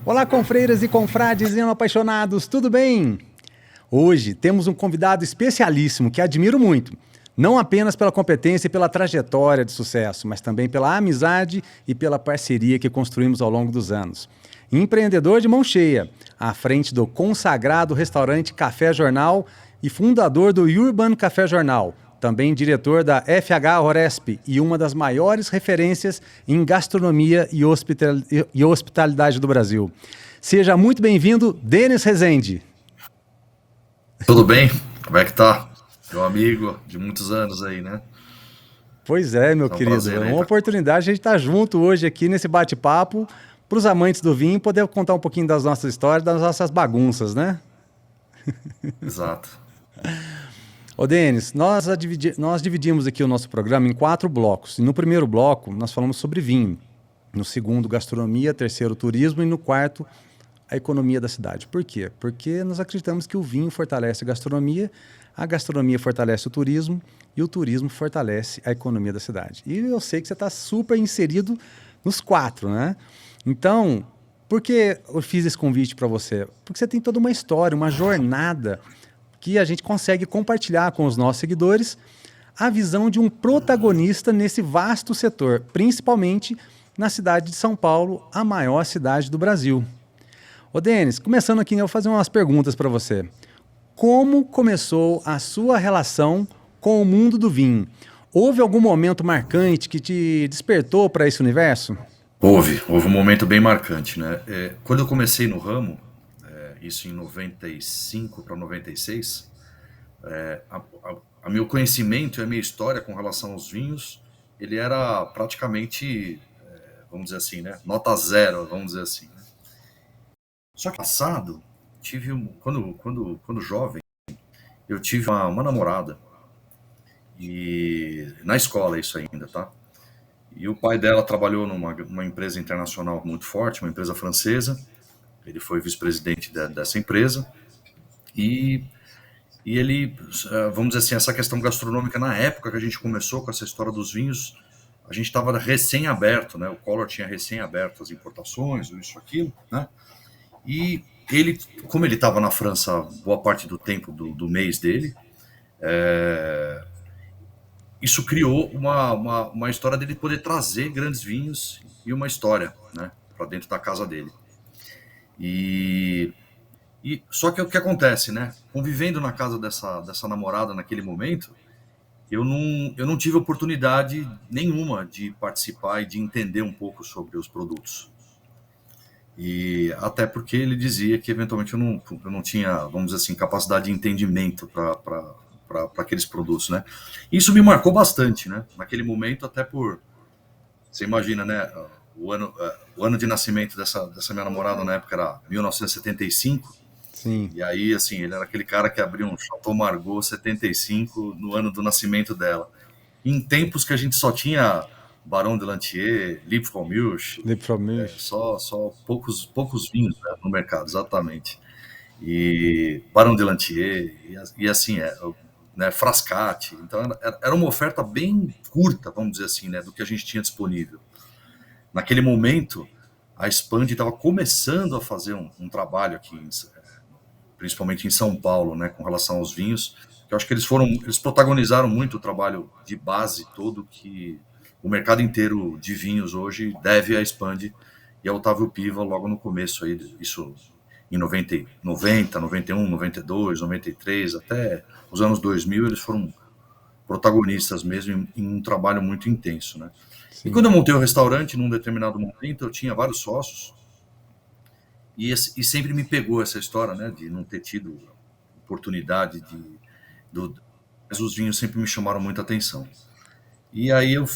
Olá, confreiras e confrades e apaixonados, tudo bem? Hoje temos um convidado especialíssimo que admiro muito, não apenas pela competência e pela trajetória de sucesso, mas também pela amizade e pela parceria que construímos ao longo dos anos. Empreendedor de mão cheia, à frente do consagrado restaurante Café Jornal e fundador do Urban Café Jornal, também diretor da FH Oresp e uma das maiores referências em gastronomia e hospitalidade do Brasil. Seja muito bem-vindo, Denis Rezende. Tudo bem? Como é que tá? Meu amigo de muitos anos aí, né? Pois é, meu É um querido. É prazer aí. uma oportunidade de a gente estar junto hoje aqui nesse bate-papo para os amantes do vinho poder contar um pouquinho das nossas histórias, das nossas bagunças, né? Exato. Ô, Denis, nós dividimos aqui o nosso programa em 4 blocos. E no primeiro bloco, nós falamos sobre vinho. No segundo, gastronomia. Terceiro, turismo. E no quarto, a economia da cidade. Por quê? Porque nós acreditamos que o vinho fortalece a gastronomia fortalece o turismo e o turismo fortalece a economia da cidade. E eu sei que você está super inserido nos 4, né? Então, por que eu fiz esse convite para você? Porque você tem toda uma história, uma jornada que a gente consegue compartilhar com os nossos seguidores a visão de um protagonista nesse vasto setor, principalmente na cidade de São Paulo, a maior cidade do Brasil. Ô Denis, começando aqui, eu vou fazer umas perguntas para você. Como começou a sua relação com o mundo do vinho? Houve algum momento marcante que te despertou para esse universo? Houve um momento bem marcante, né? Quando eu comecei no ramo, isso em 95 para 96, a meu conhecimento e a minha história com relação aos vinhos, ele era praticamente, vamos dizer assim, né? Nota zero, vamos dizer assim. Né? Só que passado, quando jovem, eu tive uma namorada, e na escola isso ainda, tá? E o pai dela trabalhou numa empresa internacional muito forte, uma empresa francesa. Ele foi vice-presidente dessa empresa. E, e ele, vamos dizer assim, essa questão gastronômica, na época que a gente começou com essa história dos vinhos, a gente estava recém-aberto, né? O Collor tinha recém-aberto as importações, isso, aquilo, né? E ele, como ele estava na França boa parte do tempo do mês dele, isso criou uma história dele poder trazer grandes vinhos e uma história, né, para dentro da casa dele. E só que o que acontece, né? Convivendo na casa dessa namorada naquele momento, eu não tive oportunidade nenhuma de participar e de entender um pouco sobre os produtos. E até porque ele dizia que eventualmente eu não tinha, vamos dizer assim, capacidade de entendimento para aqueles produtos, né? Isso me marcou bastante, né? Naquele momento, até por, você imagina, né? O ano de nascimento dessa minha namorada na época era 1975. Sim. E aí, assim, ele era aquele cara que abriu um Chateau Margaux 75 no ano do nascimento dela. Em tempos que a gente só tinha Barão de Lantier, Lieb from Milch, Live from me. só poucos vinhos, né, no mercado, exatamente. E Barão de Lantier, e assim, né, Frascati. Então era uma oferta bem curta, vamos dizer assim, né, do que a gente tinha disponível. Naquele momento, a Expand estava começando a fazer um trabalho aqui, principalmente em São Paulo, né, com relação aos vinhos. Eu acho que eles protagonizaram muito o trabalho de base todo que o mercado inteiro de vinhos hoje deve à Expand e ao Otávio Piva logo no começo aí, isso em 90, 91, 92, 93, até os anos 2000, eles foram protagonistas mesmo em um trabalho muito intenso, né? E Sim. quando eu montei o restaurante, num determinado momento, eu tinha vários sócios e sempre me pegou essa história, né, de não ter tido oportunidade mas os vinhos sempre me chamaram muita atenção. E aí eu,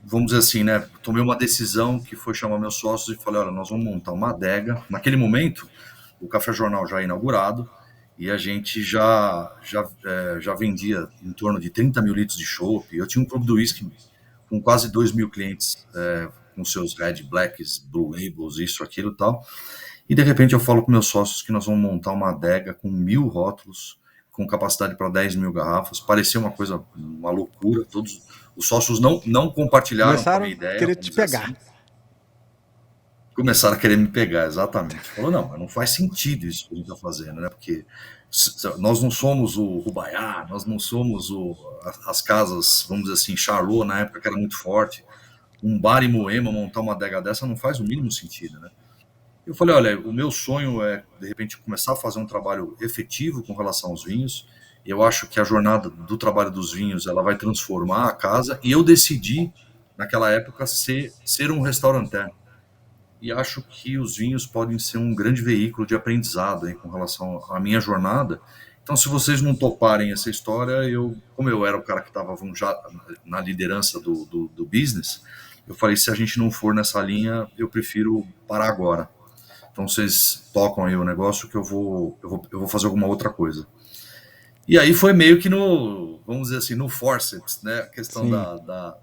vamos dizer assim, né, tomei uma decisão que foi chamar meus sócios e falei, olha, nós vamos montar uma adega. Naquele momento, o Café Jornal já inaugurado e a gente já vendia em torno de 30 mil litros de chopp. Eu tinha um clube do whisky com quase 2 mil clientes, com seus Red Blacks, Blue Labels, isso, aquilo e tal. E de repente eu falo para meus sócios que nós vamos montar uma adega com 1.000 rótulos, com capacidade para 10 mil garrafas. Parecia uma coisa, uma loucura. Todos os sócios não compartilharam com a Começaram minha a ideia, querer vamos te dizer pegar. assim. Começaram a querer me pegar, exatamente. Falou, não, mas não faz sentido isso que a gente está fazendo, né? Porque nós não somos o Rubaiá, nós não somos as casas, vamos dizer assim, Charlot, na época que era muito forte. Um bar em Moema montar uma adega dessa não faz o mínimo sentido, né? Eu falei, olha, o meu sonho é, de repente, começar a fazer um trabalho efetivo com relação aos vinhos. Eu acho que a jornada do trabalho dos vinhos, ela vai transformar a casa. E eu decidi, naquela época, ser um restaurateur. E acho que os vinhos podem ser um grande veículo de aprendizado aí com relação à minha jornada. Então, se vocês não toparem essa história, como eu era o cara que estava já na liderança do business, eu falei, se a gente não for nessa linha, eu prefiro parar agora. Então, vocês tocam aí o negócio que eu vou fazer alguma outra coisa. E aí foi meio que vamos dizer assim, no forceps, né? A questão Sim. da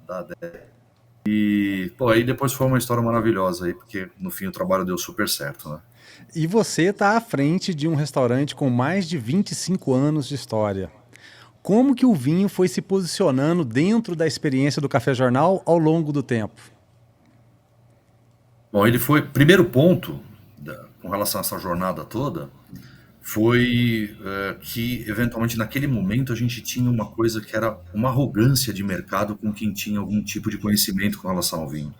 e, pô, aí depois foi uma história maravilhosa aí, porque no fim o trabalho deu super certo, né? E você está à frente de um restaurante com mais de 25 anos de história. Como que o vinho foi se posicionando dentro da experiência do Café Jornal ao longo do tempo? Bom, ele foi. Primeiro ponto, com relação a essa jornada toda, foi que, eventualmente, naquele momento, a gente tinha uma coisa que era uma arrogância de mercado com quem tinha algum tipo de conhecimento com relação ao vinho.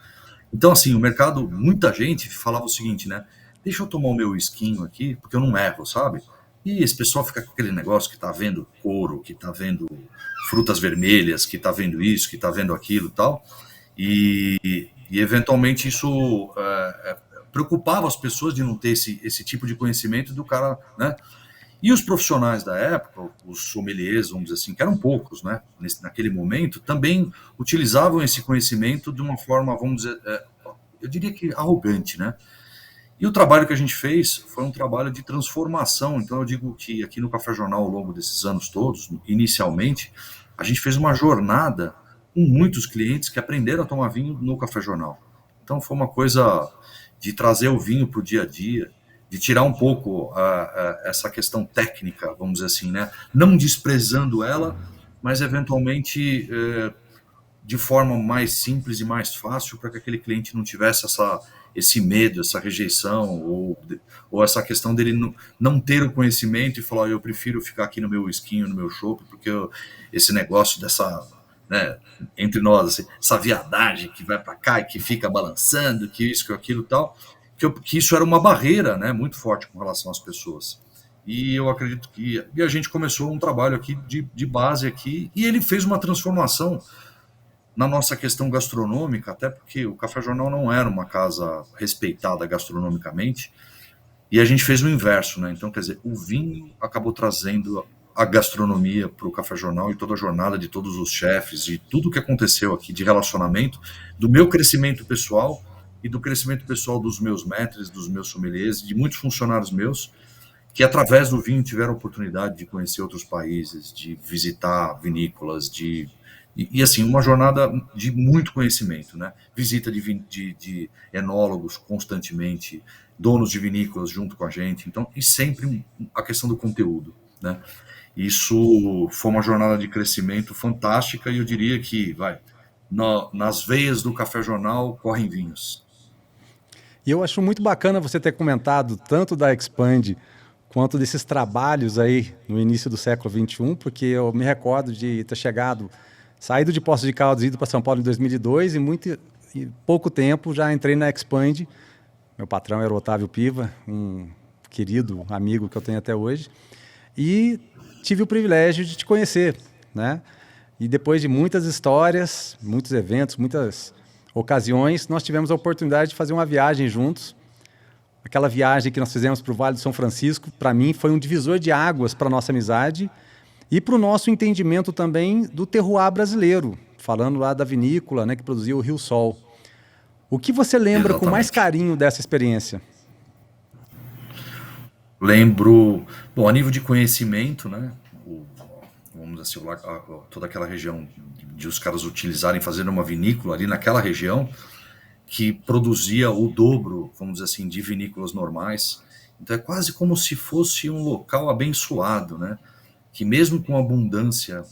Então, assim, o mercado, muita gente falava o seguinte, né? Deixa eu tomar o meu esquinho aqui, porque eu não erro, sabe? E esse pessoal fica com aquele negócio que tá vendo couro, que tá vendo frutas vermelhas, que tá vendo isso, que tá vendo aquilo e tal. E eventualmente isso preocupava as pessoas de não ter esse tipo de conhecimento do cara, né? E os profissionais da época, os sommeliers, vamos dizer assim, que eram poucos, né, naquele momento, também utilizavam esse conhecimento de uma forma, vamos dizer, eu diria que arrogante, né? E o trabalho que a gente fez foi um trabalho de transformação. Então, eu digo que aqui no Café Jornal, ao longo desses anos todos, inicialmente, a gente fez uma jornada com muitos clientes que aprenderam a tomar vinho no Café Jornal. Então, foi uma coisa de trazer o vinho para o dia a dia, de tirar um pouco essa questão técnica, vamos dizer assim, né? Não desprezando ela, mas eventualmente de forma mais simples e mais fácil para que aquele cliente não tivesse esse medo, essa rejeição ou essa questão dele não ter o conhecimento e falar, eu prefiro ficar aqui no meu esquinho, no meu chopp, porque esse negócio dessa, né, entre nós, assim, essa viadagem que vai para cá e que fica balançando, que isso, que aquilo e tal, que isso era uma barreira, né, muito forte com relação às pessoas. E eu acredito que a gente começou um trabalho aqui de base aqui, e ele fez uma transformação na nossa questão gastronômica, até porque o Café Jornal não era uma casa respeitada gastronomicamente, e a gente fez o inverso, né? Então, quer dizer, o vinho acabou trazendo a gastronomia para o Café Jornal e toda a jornada de todos os chefes, e tudo que aconteceu aqui de relacionamento, do meu crescimento pessoal e do crescimento pessoal dos meus maîtres, dos meus sommeliers, de muitos funcionários meus, que através do vinho tiveram a oportunidade de conhecer outros países, de visitar vinícolas, assim, uma jornada de muito conhecimento, né? Visita de enólogos constantemente, donos de vinícolas junto com a gente, então, e sempre a questão do conteúdo, né? Isso foi uma jornada de crescimento fantástica e eu diria que, nas veias do Café Jornal correm vinhos. E eu acho muito bacana você ter comentado tanto da Expand quanto desses trabalhos aí no início do século XXI, porque eu me recordo de ter saído de Poços de Caldas e ido para São Paulo em 2002 e pouco tempo já entrei na Expand. Meu patrão era o Otávio Piva, um querido amigo que eu tenho até hoje, e tive o privilégio de te conhecer, né? E depois de muitas histórias, muitos eventos, muitas ocasiões, nós tivemos a oportunidade de fazer uma viagem juntos. Aquela viagem que nós fizemos para o Vale do São Francisco, para mim, foi um divisor de águas para a nossa amizade e para o nosso entendimento também do terroir brasileiro, falando lá da vinícola, né, que produzia o Rio Sol. O que você lembra com mais Exatamente. carinho dessa experiência? Lembro, bom, a nível de conhecimento, né? Vamos dizer assim, toda aquela região de os caras utilizarem, fazendo uma vinícola ali naquela região, que produzia o dobro, vamos dizer assim, de vinícolas normais. Então é quase como se fosse um local abençoado, né? Que mesmo com abundância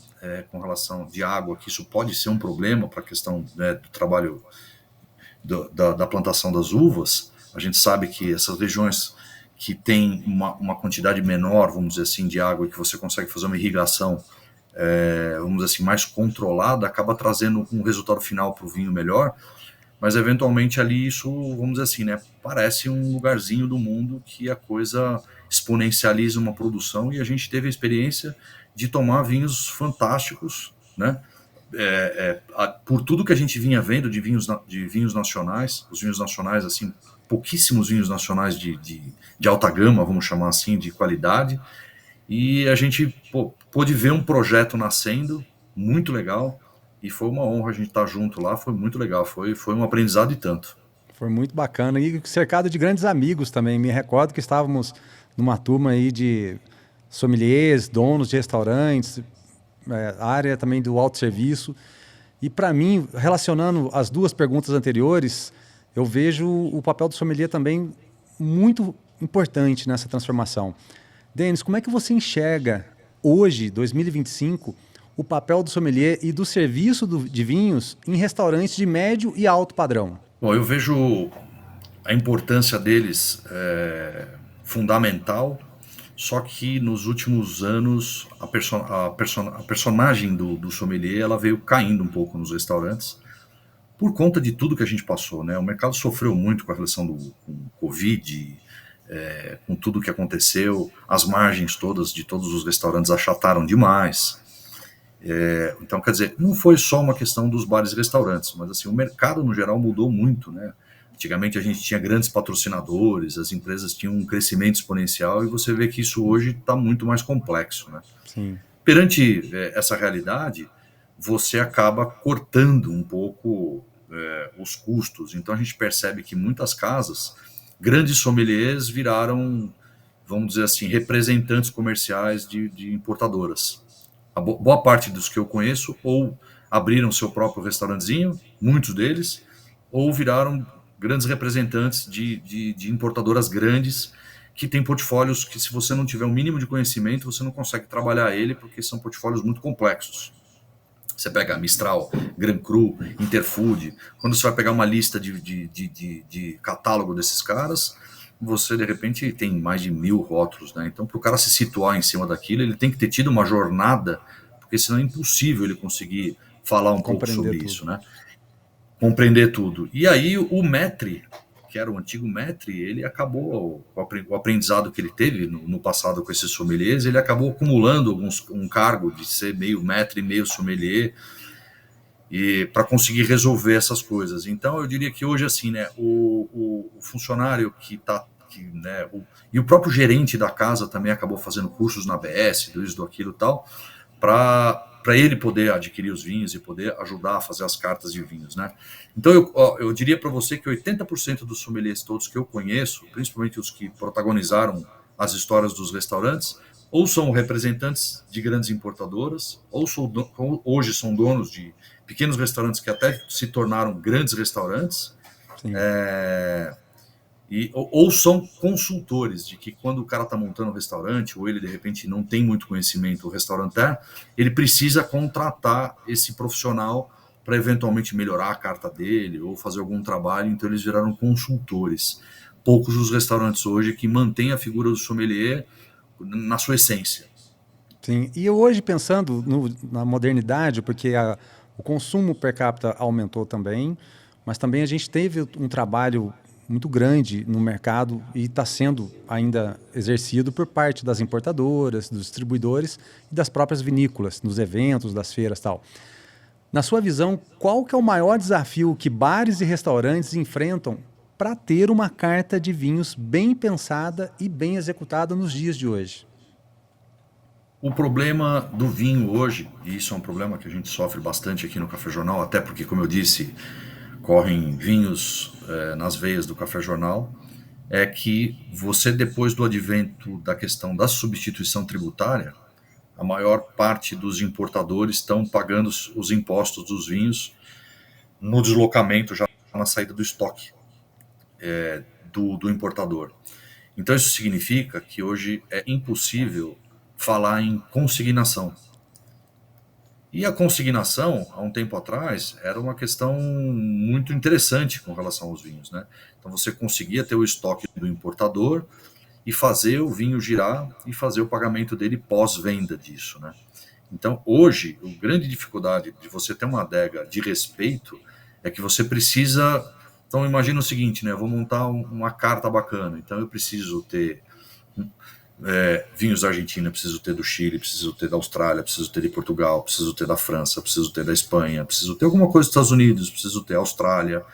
com relação de água, que isso pode ser um problema para a questão, né, do trabalho da plantação das uvas, A gente sabe que essas regiões que têm uma quantidade menor, vamos dizer assim, de água e que você consegue fazer uma irrigação, vamos dizer assim, mais controlada, acaba trazendo um resultado final para o vinho melhor, mas eventualmente ali isso, vamos dizer assim, né, parece um lugarzinho do mundo que a coisa exponencializa uma produção e a gente teve a experiência de tomar vinhos fantásticos, né, por tudo que a gente vinha vendo de vinhos nacionais, os vinhos nacionais, assim, pouquíssimos vinhos nacionais de alta gama, vamos chamar assim, de qualidade, e a gente pôde ver um projeto nascendo, muito legal, e foi uma honra a gente estar junto lá, foi muito legal, foi um aprendizado e tanto. Foi muito bacana e cercado de grandes amigos também. Me recordo que estávamos numa turma aí de sommeliers, donos de restaurantes, área também do autosserviço. E para mim, relacionando as duas perguntas anteriores, eu vejo o papel do sommelier também muito importante nessa transformação. Denis, como é que você enxerga hoje, 2025, o papel do sommelier e do serviço de vinhos em restaurantes de médio e alto padrão? Bom, eu vejo a importância deles fundamental, só que nos últimos anos a personagem do sommelier ela veio caindo um pouco nos restaurantes por conta de tudo que a gente passou, né? O mercado sofreu muito com a relação com o Covid, com tudo que aconteceu, as margens todas de todos os restaurantes achataram demais. Então, quer dizer, não foi só uma questão dos bares e restaurantes, mas assim, o mercado no geral mudou muito, né? Antigamente a gente tinha grandes patrocinadores, as empresas tinham um crescimento exponencial e você vê que isso hoje está muito mais complexo, né? Sim. Perante essa realidade, você acaba cortando um pouco os custos. Então a gente percebe que muitas casas, grandes sommeliers viraram, vamos dizer assim, representantes comerciais de importadoras. A boa parte dos que eu conheço ou abriram seu próprio restaurantezinho, muitos deles, ou viraram grandes representantes de importadoras grandes que têm portfólios que, se você não tiver um mínimo de conhecimento, você não consegue trabalhar ele, porque são portfólios muito complexos. Você pega Mistral, Gran Cru, Interfood, quando você vai pegar uma lista de catálogo desses caras, você de repente tem mais de 1000 rótulos, né? Então, para o cara se situar em cima daquilo, ele tem que ter tido uma jornada, porque senão é impossível ele conseguir falar um pouco Compreender sobre tudo. isso, né? Compreender tudo. E aí o Maître, que era o antigo Maître, ele acabou, o aprendizado que ele teve no passado com esses sommeliers, ele acabou acumulando um cargo de ser meio Maître, meio sommelier, e para conseguir resolver essas coisas. Então eu diria que hoje, assim, né, o funcionário que está, né, e o próprio gerente da casa também acabou fazendo cursos na ABS, do isso, do aquilo e tal, para ele poder adquirir os vinhos e poder ajudar a fazer as cartas de vinhos, né? Então eu diria para você que 80% dos sommeliers todos que eu conheço, principalmente os que protagonizaram as histórias dos restaurantes, ou são representantes de grandes importadoras, ou hoje são donos de pequenos restaurantes que até se tornaram grandes restaurantes, Sim. ou são consultores de que quando o cara está montando um restaurante, ou ele de repente não tem muito conhecimento do restauranteiro, ele precisa contratar esse profissional para eventualmente melhorar a carta dele ou fazer algum trabalho, então eles viraram consultores. Poucos os restaurantes hoje que mantêm a figura do sommelier na sua essência. Sim. E hoje, pensando na modernidade, porque o consumo per capita aumentou também, mas também a gente teve um trabalho muito grande no mercado e está sendo ainda exercido por parte das importadoras, dos distribuidores e das próprias vinícolas, nos eventos, das feiras e tal. Na sua visão, qual que é o maior desafio que bares e restaurantes enfrentam para ter uma carta de vinhos bem pensada e bem executada nos dias de hoje? O problema do vinho hoje, e isso é um problema que a gente sofre bastante aqui no Café Jornal, até porque, como eu disse, correm vinhos nas veias do Café Jornal, é que você, depois do advento da questão da substituição tributária, a maior parte dos importadores estão pagando os impostos dos vinhos no deslocamento, já na saída do estoque do importador. Então isso significa que hoje é impossível falar em consignação. E a consignação, há um tempo atrás, era uma questão muito interessante com relação aos vinhos, né? Então você conseguia ter o estoque do importador e fazer o vinho girar e fazer o pagamento dele pós-venda disso, né? Então hoje, a grande dificuldade de você ter uma adega de respeito é que você precisa. Então imagina o seguinte, né? Eu vou montar uma carta bacana, então eu preciso ter vinhos da Argentina, preciso ter do Chile, preciso ter da Austrália, preciso ter de Portugal, preciso ter da França, preciso ter da Espanha, preciso ter alguma coisa dos Estados Unidos, preciso ter Austrália,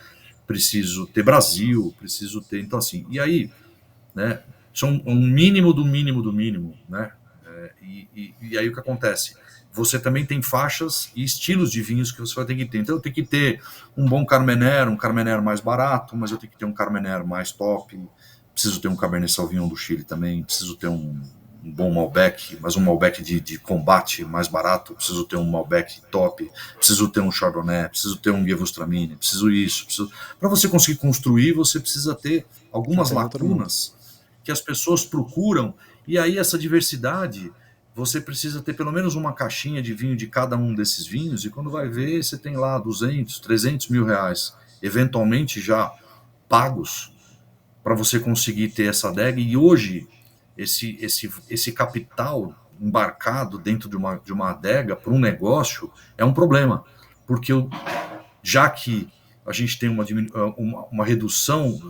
preciso ter Brasil, preciso ter. Então, assim, e aí, né? São um mínimo do mínimo do mínimo, né? E aí o que acontece? Você também tem faixas e estilos de vinhos que você vai ter que ter. Então eu tenho que ter um bom Carmener, um Carmener mais barato, mas eu tenho que ter um Carmener mais top. Preciso ter um Cabernet Sauvignon do Chile também. Preciso ter um bom Malbec, mas um Malbec de combate mais barato. Preciso ter um Malbec top. Preciso ter um Chardonnay. Preciso ter um Gewürztraminer. Preciso isso. Para você conseguir construir, você precisa ter algumas Atendeu todo mundo. lacunas que as pessoas procuram. E aí essa diversidade, você precisa ter pelo menos uma caixinha de vinho de cada um desses vinhos, e quando vai ver, você tem lá 200, 300 mil reais, eventualmente já pagos, para você conseguir ter essa adega. E hoje, esse capital embarcado dentro de uma adega para um negócio é um problema, porque já que a gente tem uma redução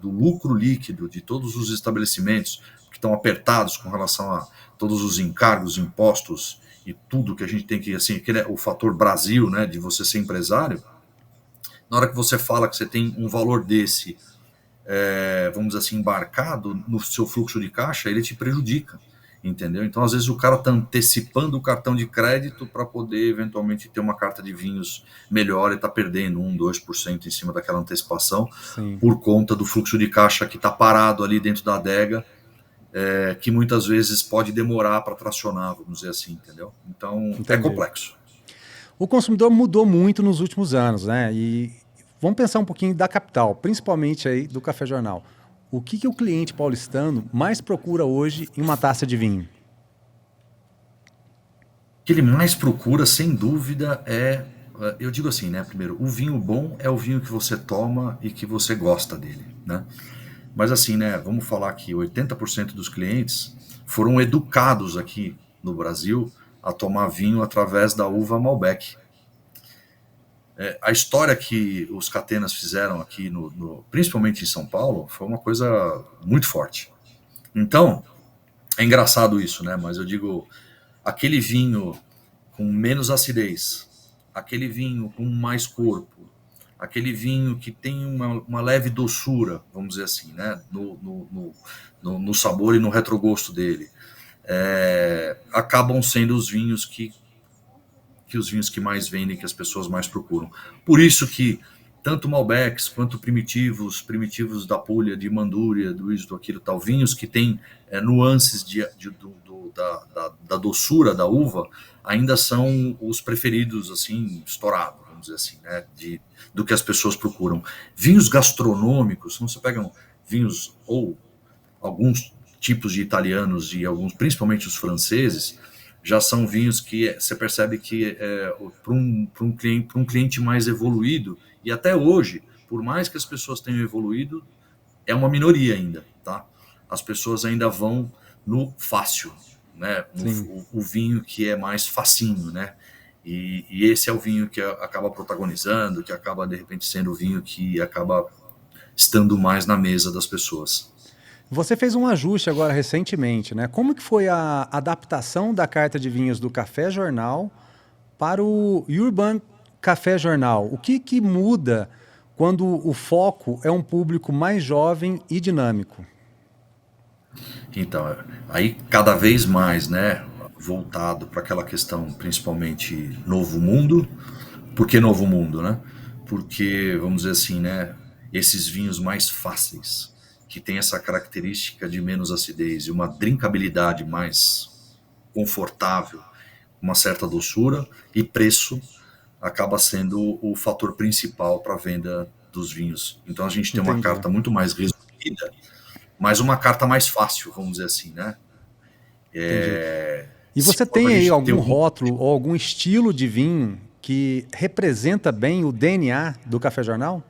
do lucro líquido de todos os estabelecimentos que estão apertados com relação a todos os encargos, impostos e tudo que a gente tem que, assim, aquele é o fator Brasil, né, de você ser empresário. Na hora que você fala que você tem um valor desse, vamos dizer assim, embarcado no seu fluxo de caixa, ele te prejudica, entendeu? Então, às vezes, o cara está antecipando o cartão de crédito para poder, eventualmente, ter uma carta de vinhos melhor e está perdendo 1, 2% em cima daquela antecipação, Sim, por conta do fluxo de caixa que está parado ali dentro da adega, que muitas vezes pode demorar para tracionar, vamos dizer assim, entendeu? Então, é entendi. complexo. O consumidor mudou muito nos últimos anos, né? E vamos pensar um pouquinho da capital, principalmente aí do Café Jornal. O que o cliente paulistano mais procura hoje em uma taça de vinho? O que ele mais procura, sem dúvida, eu digo assim, né? Primeiro, o vinho bom é o vinho que você toma e que você gosta dele, né? Mas assim, né? Vamos falar que 80% dos clientes foram educados aqui no Brasil a tomar vinho através da uva Malbec. A história que os catenas fizeram aqui, principalmente em São Paulo, foi uma coisa muito forte. Então, é engraçado isso, né? Mas eu digo, aquele vinho com menos acidez, aquele vinho com mais corpo, aquele vinho que tem uma leve doçura, vamos dizer assim, né? No sabor e no retrogosto dele, acabam sendo os vinhos que mais vendem, que as pessoas mais procuram. Por isso que tanto Malbecs quanto primitivos da Puglia, de Mandúria, do isso, do aquilo, tal, vinhos que têm nuances da doçura da uva, ainda são os preferidos, assim, estourados, vamos dizer assim, né, do que as pessoas procuram. Vinhos gastronômicos, se você pega vinhos ou alguns tipos de italianos e alguns, principalmente os franceses, já são vinhos que você percebe que para um cliente mais evoluído, e até hoje, por mais que as pessoas tenham evoluído, é uma minoria ainda, tá? As pessoas ainda vão no fácil, né? Sim, O vinho que é mais facinho, né? E esse é o vinho que acaba protagonizando, que acaba de repente sendo o vinho que acaba estando mais na mesa das pessoas. você fez um ajuste agora recentemente, né? Como que foi a adaptação da carta de vinhos do Café Jornal para o Urban Café Jornal? O que muda quando o foco é um público mais jovem e dinâmico? Então, aí cada vez mais, né, voltado para aquela questão, principalmente novo mundo. Por que novo mundo, né? Porque, vamos dizer assim, né, esses vinhos mais fáceis, que tem essa característica de menos acidez e uma drinkabilidade mais confortável, uma certa doçura e preço, acaba sendo o fator principal para a venda dos vinhos. Então a gente tem uma Entendi. carta muito mais resumida, mas uma carta mais fácil, vamos dizer assim, né? Entendi. E Se você a tem aí gente tem algum rótulo ou algum estilo de vinho que representa bem o DNA do Café Jornal?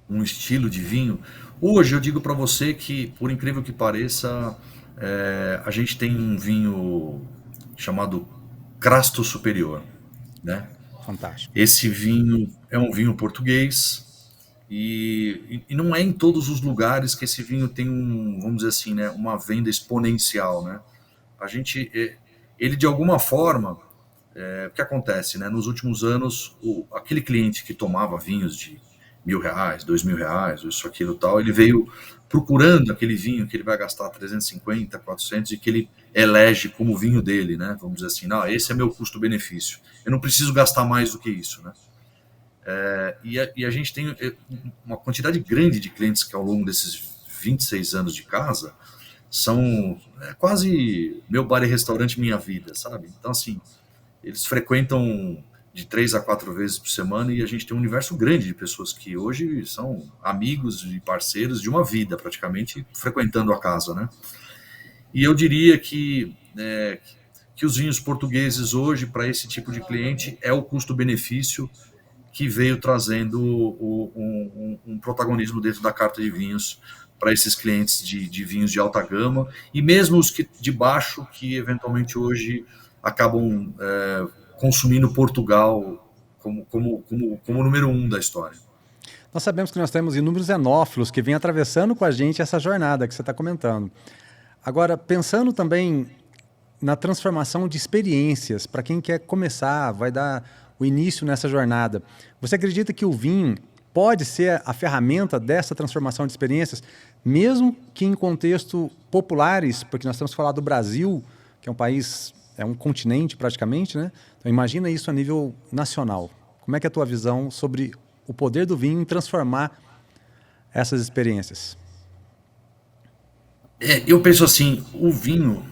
um estilo de vinho. Hoje eu digo para você que, por incrível que pareça, a gente tem um vinho chamado Crasto Superior, né? Fantástico. Esse vinho é um vinho português e não é em todos os lugares que esse vinho tem vamos dizer assim, né, uma venda exponencial, né? A gente, ele de alguma forma, o que acontece, né? Nos últimos anos, aquele cliente que tomava vinhos de R$ 1.000, R$ 2.000, isso, aquilo, tal, ele veio procurando aquele vinho que ele vai gastar 350, 400 e que ele elege como vinho dele, né? Vamos dizer assim, não, esse é meu custo-benefício. Eu não preciso gastar mais do que isso, né? E a gente tem uma quantidade grande de clientes que ao longo desses 26 anos de casa são quase meu bar e restaurante minha vida, sabe? Então, assim, eles frequentam de 3 a 4 vezes por semana e a gente tem um universo grande de pessoas que hoje são amigos e parceiros de uma vida, praticamente, frequentando a casa, né? E eu diria que os vinhos portugueses hoje, para esse tipo de cliente, é o custo-benefício que veio trazendo um protagonismo dentro da carta de vinhos para esses clientes de vinhos de alta gama e mesmo os que de baixo que eventualmente hoje acabam consumindo Portugal como número um da história. Nós sabemos que nós temos inúmeros enófilos que vêm atravessando com a gente essa jornada que você está comentando. Agora, pensando também na transformação de experiências, para quem quer começar, vai dar o início nessa jornada, você acredita que o vinho pode ser a ferramenta dessa transformação de experiências, mesmo que em contexto populares, porque nós temos que falar do Brasil, que é um país, é um continente praticamente, né? Então imagina isso a nível nacional. Como é que é a tua visão sobre o poder do vinho em transformar essas experiências? Eu penso assim, o vinho,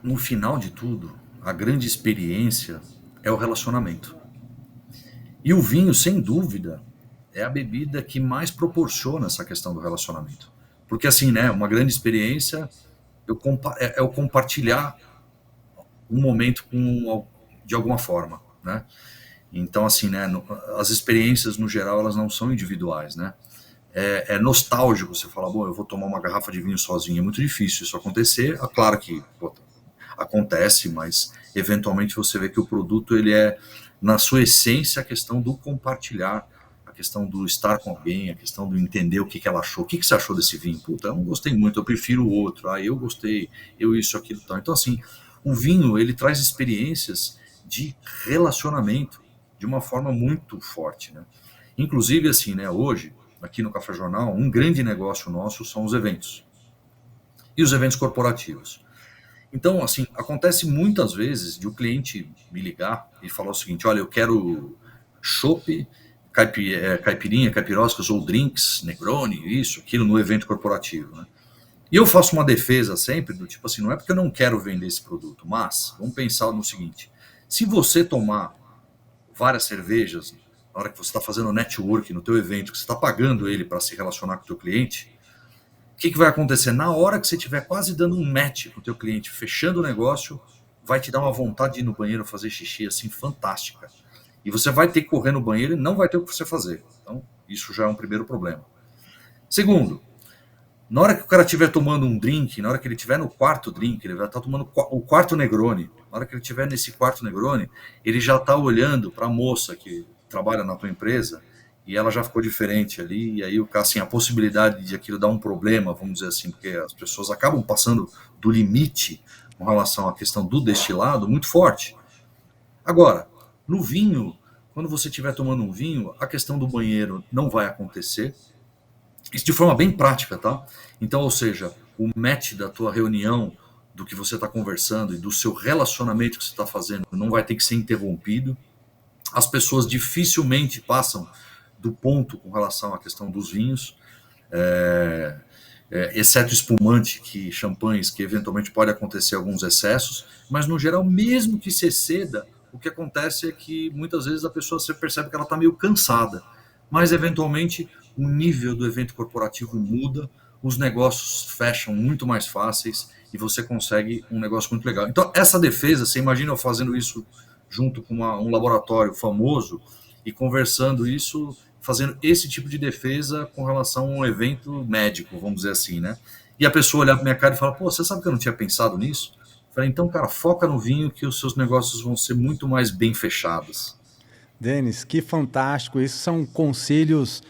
no final de tudo, a grande experiência é o relacionamento. E o vinho, sem dúvida, é a bebida que mais proporciona essa questão do relacionamento. Porque assim, né, uma grande experiência é o compartilhar um momento de alguma forma, né? Então assim, né, as experiências no geral elas não são individuais, né? É nostálgico você falar, bom, eu vou tomar uma garrafa de vinho sozinho, é muito difícil isso acontecer. É claro que acontece, mas eventualmente você vê que o produto ele é na sua essência a questão do compartilhar, a questão do estar com alguém, a questão do entender o que ela achou, o que você achou desse vinho. Puta, eu não gostei muito, eu prefiro o outro. Eu gostei, eu isso, aquilo, tal. Então assim, o vinho ele traz experiências de relacionamento de uma forma muito forte, né? Inclusive assim, né, hoje aqui no Café Jornal, um grande negócio nosso são os eventos e os eventos corporativos. Então, assim, acontece muitas vezes de o cliente me ligar e falar o seguinte: olha, eu quero chopp, caipirinha, caipiroscas ou drinks, Negroni, isso, aquilo no evento corporativo, né? E eu faço uma defesa sempre do tipo assim, não é porque eu não quero vender esse produto, mas vamos pensar no seguinte: se você tomar várias cervejas na hora que você está fazendo network no teu evento, que você está pagando ele para se relacionar com o teu cliente, o que vai acontecer? Na hora que você estiver quase dando um match com o teu cliente, fechando o negócio, vai te dar uma vontade de ir no banheiro fazer xixi assim fantástica. E você vai ter que correr no banheiro e não vai ter o que você fazer. Então, isso já é um primeiro problema. Segundo, na hora que o cara estiver tomando um drink, na hora que ele estiver no quarto drink, ele vai estar tomando o quarto Negroni. Na hora que ele estiver nesse quarto Negroni, ele já está olhando para a moça que trabalha na tua empresa e ela já ficou diferente ali. E aí, assim, a possibilidade de aquilo dar um problema, vamos dizer assim, porque as pessoas acabam passando do limite com relação à questão do destilado muito forte. Agora, no vinho, quando você estiver tomando um vinho, a questão do banheiro não vai acontecer. Isso de forma bem prática, tá? Então, ou seja, o match da tua reunião, do que você está conversando e do seu relacionamento que você está fazendo não vai ter que ser interrompido. As pessoas dificilmente passam do ponto com relação à questão dos vinhos, exceto espumante, que champanhes, que eventualmente pode acontecer alguns excessos, mas no geral, mesmo que se exceda, o que acontece é que muitas vezes a pessoa você percebe que ela está meio cansada, mas eventualmente o nível do evento corporativo muda, os negócios fecham muito mais fáceis e você consegue um negócio muito legal. Então, essa defesa, você imagina eu fazendo isso junto com um laboratório famoso e conversando isso, fazendo esse tipo de defesa com relação a um evento médico, vamos dizer assim, né? E a pessoa olhar para minha cara e falar, pô, você sabe que eu não tinha pensado nisso? Eu falei, então, cara, foca no vinho que os seus negócios vão ser muito mais bem fechados. Denis, que fantástico. Esses são conselhos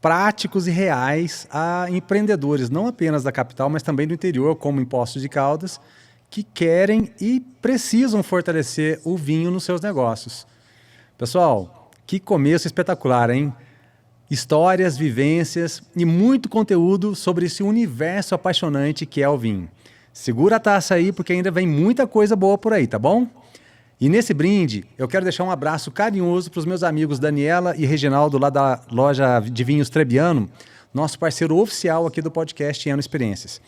práticos e reais a empreendedores, não apenas da capital, mas também do interior, como em Poços de Caldas, que querem e precisam fortalecer o vinho nos seus negócios. Pessoal, que começo espetacular, hein? Histórias, vivências e muito conteúdo sobre esse universo apaixonante que é o vinho. Segura a taça aí, porque ainda vem muita coisa boa por aí, tá bom? E nesse brinde, eu quero deixar um abraço carinhoso para os meus amigos Daniela e Reginaldo, lá da loja de vinhos Trebbiano, nosso parceiro oficial aqui do podcast Eno Experiências.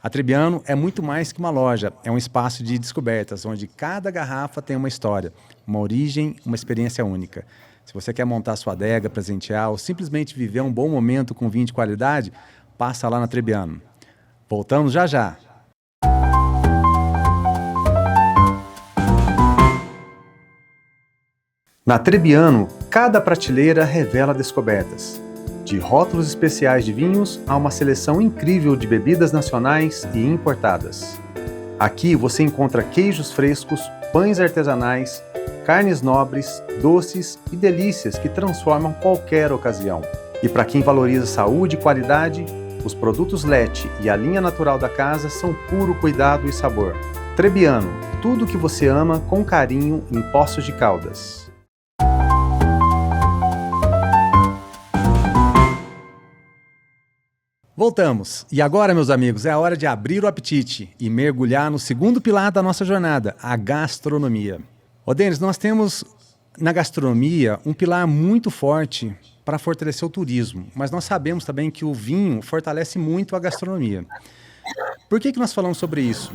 A Trebbiano é muito mais que uma loja, é um espaço de descobertas, onde cada garrafa tem uma história, uma origem, uma experiência única. Se você quer montar sua adega, presentear ou simplesmente viver um bom momento com vinho de qualidade, passa lá na Trebbiano. Voltamos já já. Na Trebbiano, cada prateleira revela descobertas. De rótulos especiais de vinhos a uma seleção incrível de bebidas nacionais e importadas. Aqui você encontra queijos frescos, pães artesanais, carnes nobres, doces e delícias que transformam qualquer ocasião. E para quem valoriza saúde e qualidade, os produtos Lete e a linha natural da casa são puro cuidado e sabor. Trebbiano, tudo o que você ama com carinho em Poços de Caldas. Voltamos. E agora, meus amigos, é a hora de abrir o apetite e mergulhar no segundo pilar da nossa jornada, a gastronomia. Ô, Denis, nós temos na gastronomia um pilar muito forte para fortalecer o turismo, mas nós sabemos também que o vinho fortalece muito a gastronomia. Por que nós falamos sobre isso?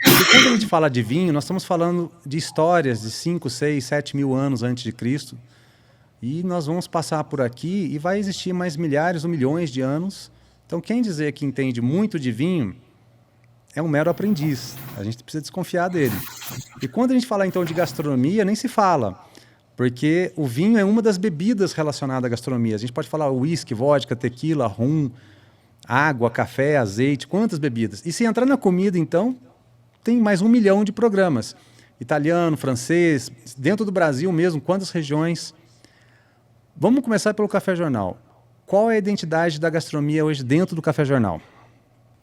Porque quando a gente fala de vinho, nós estamos falando de histórias de 5, 6, 7 mil anos antes de Cristo, e nós vamos passar por aqui e vai existir mais milhares ou milhões de anos. Então, quem dizer que entende muito de vinho é um mero aprendiz. A gente precisa desconfiar dele. E quando a gente fala, então, de gastronomia, nem se fala, porque o vinho é uma das bebidas relacionadas à gastronomia. A gente pode falar uísque, vodka, tequila, rum, água, café, azeite, quantas bebidas. E se entrar na comida, então, tem mais 1 milhão de programas. Italiano, francês, dentro do Brasil mesmo, quantas regiões. Vamos começar pelo Café Jornal. Qual é a identidade da gastronomia hoje dentro do Café Jornal?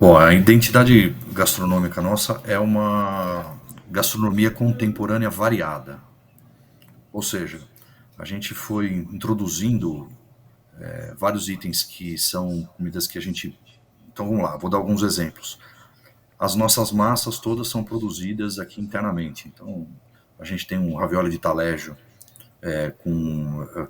Bom, a identidade gastronômica nossa é uma gastronomia contemporânea variada. Ou seja, a gente foi introduzindo vários itens que são comidas que a gente... Então vamos lá, vou dar alguns exemplos. As nossas massas todas são produzidas aqui internamente. Então a gente tem um ravioli de taleggio,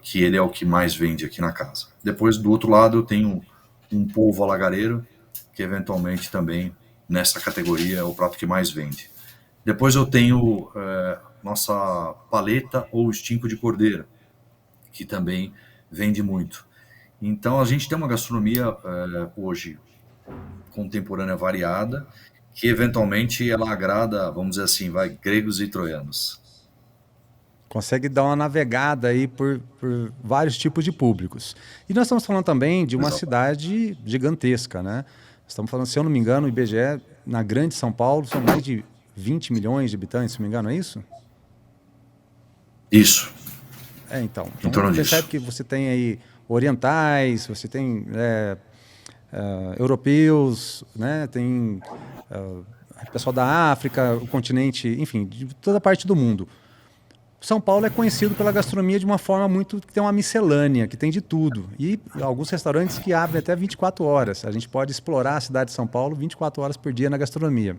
que ele é o que mais vende aqui na casa. Depois, do outro lado, eu tenho um polvo alagareiro, que eventualmente também, nessa categoria, é o prato que mais vende. Depois eu tenho nossa paleta ou estinco de cordeiro, que também vende muito. Então, a gente tem uma gastronomia hoje contemporânea variada, que eventualmente ela agrada, vamos dizer assim, gregos e troianos. Consegue dar uma navegada aí por vários tipos de públicos. E nós estamos falando também de uma cidade gigantesca, né? Estamos falando, se eu não me engano, o IBGE, na grande São Paulo, são mais de 20 milhões de habitantes, se não me engano, é isso? Isso. Então você percebe que você tem aí orientais, você tem europeus, né? Tem pessoal da África, o continente, enfim, de toda a parte do mundo. São Paulo é conhecido pela gastronomia de uma forma muito... que tem uma miscelânea, que tem de tudo. E alguns restaurantes que abrem até 24 horas. A gente pode explorar a cidade de São Paulo 24 horas por dia na gastronomia.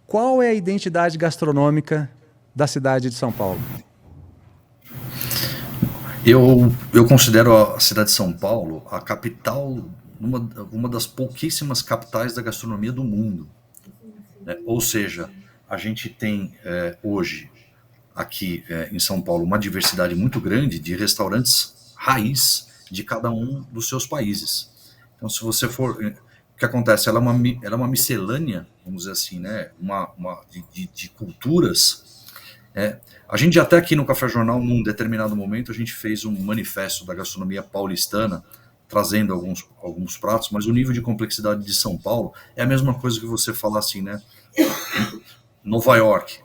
Qual é a identidade gastronômica da cidade de São Paulo? Eu considero a cidade de São Paulo a capital, uma das pouquíssimas capitais da gastronomia do mundo. Ou seja, a gente tem hoje... aqui em São Paulo, uma diversidade muito grande de restaurantes raiz de cada um dos seus países. Então, se você for... que acontece? Ela é uma miscelânea, vamos dizer assim, né? De culturas. A gente até aqui no Café Jornal, num determinado momento, a gente fez um manifesto da gastronomia paulistana, trazendo alguns pratos, mas o nível de complexidade de São Paulo é a mesma coisa que você falar assim, né? Nova York.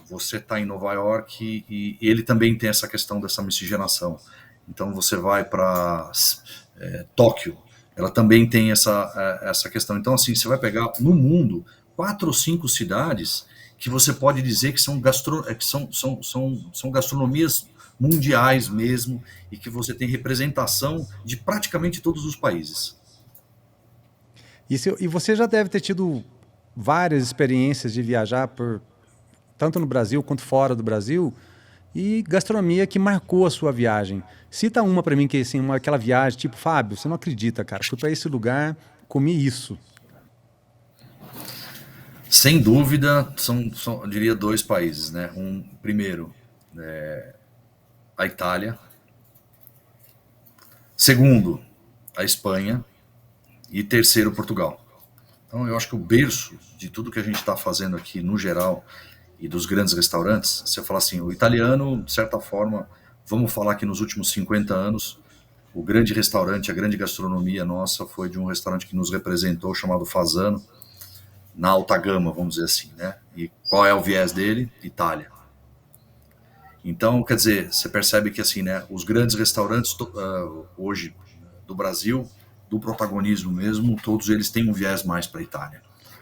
Você está em Nova York e ele também tem essa questão dessa miscigenação. Então você vai para Tóquio, ela também tem essa questão. Então, assim, você vai pegar no mundo 4 ou 5 cidades que você pode dizer que são gastronomias mundiais mesmo, e que você tem representação de praticamente todos os países. E você já deve ter tido várias experiências de viajar tanto no Brasil quanto fora do Brasil, e gastronomia que marcou a sua viagem. Cita uma para mim, que assim, aquela viagem, tipo, Fábio, você não acredita, cara, fui para esse lugar, comi isso. Sem dúvida, eu diria 2 países, né? Primeiro, a Itália. Segundo, a Espanha. E terceiro, Portugal. Então, eu acho que o berço de tudo que a gente está fazendo aqui, no geral, e dos grandes restaurantes, você fala assim, o italiano, de certa forma, vamos falar que nos últimos 50 anos, o grande restaurante, a grande gastronomia nossa foi de um restaurante que nos representou, chamado Fasano, na alta gama, vamos dizer assim, né? E qual é o viés dele? Itália. Então, quer dizer, você percebe que assim, né, os grandes restaurantes hoje do Brasil, do protagonismo mesmo, todos eles têm um viés mais para a Itália,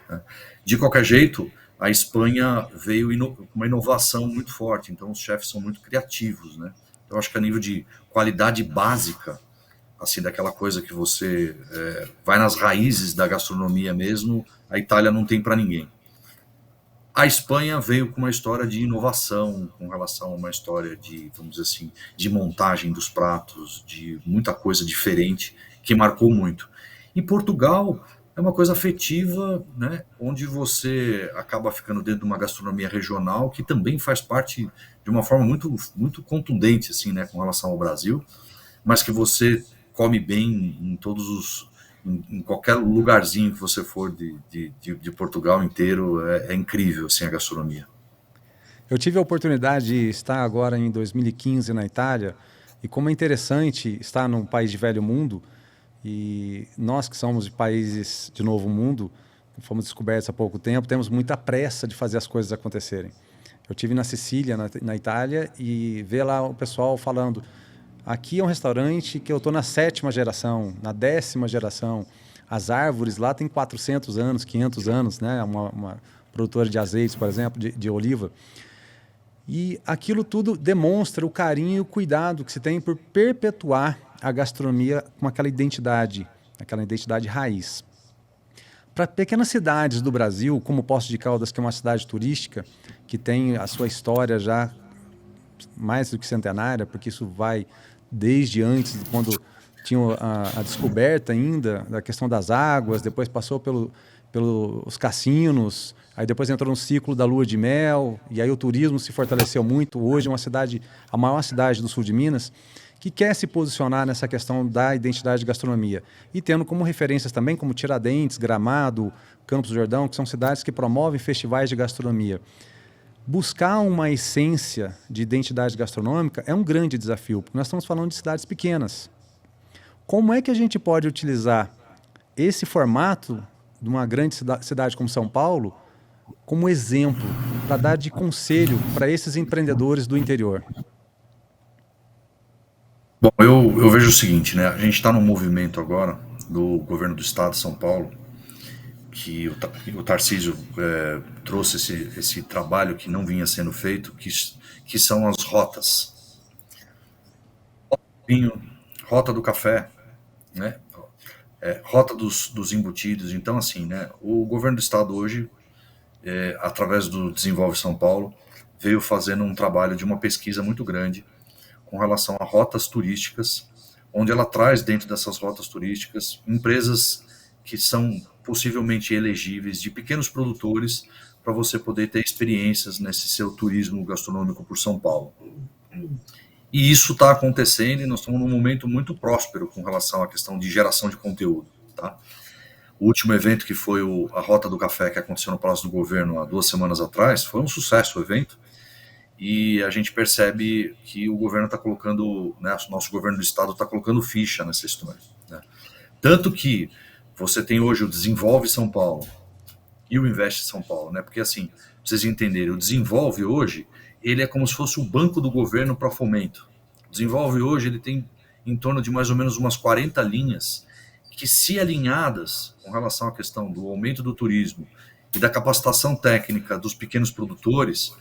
né? De qualquer jeito, a Espanha veio com uma inovação muito forte, então os chefes são muito criativos, né? Eu acho que a nível de qualidade básica, assim, daquela coisa que você vai nas raízes da gastronomia mesmo, a Itália não tem para ninguém. A Espanha veio com uma história de inovação, com relação a uma história de, vamos dizer assim, de montagem dos pratos, de muita coisa diferente, que marcou muito. E Portugal é uma coisa afetiva, né, onde você acaba ficando dentro de uma gastronomia regional, que também faz parte de uma forma muito, muito contundente, assim, né, com relação ao Brasil, mas que você come bem em em qualquer lugarzinho que você for de Portugal inteiro, é incrível assim, a gastronomia. Eu tive a oportunidade de estar agora em 2015 na Itália, e como é interessante estar num país de velho mundo, e nós que somos de países de novo mundo, fomos descobertos há pouco tempo, temos muita pressa de fazer as coisas acontecerem. Eu tive na Sicília, na Itália, e ver lá o pessoal falando, aqui é um restaurante que eu estou na 7ª geração, na 10ª geração. As árvores lá têm 400 anos, 500 anos, né? Uma produtora de azeites, por exemplo, de oliva. E aquilo tudo demonstra o carinho e o cuidado que se tem por perpetuar a gastronomia com aquela identidade raiz. Para pequenas cidades do Brasil, como Poços de Caldas, que é uma cidade turística, que tem a sua história já mais do que centenária, porque isso vai desde antes, quando tinha a descoberta ainda da questão das águas, depois passou pelos cassinos, aí depois entrou no ciclo da lua de mel, e aí o turismo se fortaleceu muito. Hoje é uma cidade, a maior cidade do sul de Minas, que quer se posicionar nessa questão da identidade de gastronomia. E tendo como referências também, como Tiradentes, Gramado, Campos do Jordão, que são cidades que promovem festivais de gastronomia. Buscar uma essência de identidade gastronômica é um grande desafio, porque nós estamos falando de cidades pequenas. Como é que a gente pode utilizar esse formato de uma grande cidade como São Paulo como exemplo, para dar de conselho para esses empreendedores do interior? Bom, eu vejo o seguinte, né? A gente está num movimento agora do governo do estado de São Paulo, que o Tarcísio trouxe esse trabalho que não vinha sendo feito, que são as rotas. Rota do café, né? Rota dos embutidos. Então, assim, né? O governo do estado hoje, através do Desenvolve São Paulo, veio fazendo um trabalho de uma pesquisa muito grande com relação a rotas turísticas, onde ela traz dentro dessas rotas turísticas empresas que são possivelmente elegíveis, de pequenos produtores, para você poder ter experiências nesse seu turismo gastronômico por São Paulo. E isso está acontecendo, e nós estamos num momento muito próspero com relação à questão de geração de conteúdo. tá? O último evento, que foi a Rota do Café, que aconteceu no Palácio do Governo há 2 semanas atrás, foi um sucesso o evento, e a gente percebe que o governo está colocando, né, o nosso governo do estado está colocando ficha nessa história, né? Tanto que você tem hoje o Desenvolve São Paulo e o Investe São Paulo, né? Porque assim, pra vocês entenderem, o Desenvolve hoje, ele é como se fosse o banco do governo para fomento. O Desenvolve hoje, ele tem em torno de mais ou menos umas 40 linhas que, se alinhadas com relação à questão do aumento do turismo e da capacitação técnica dos pequenos produtores,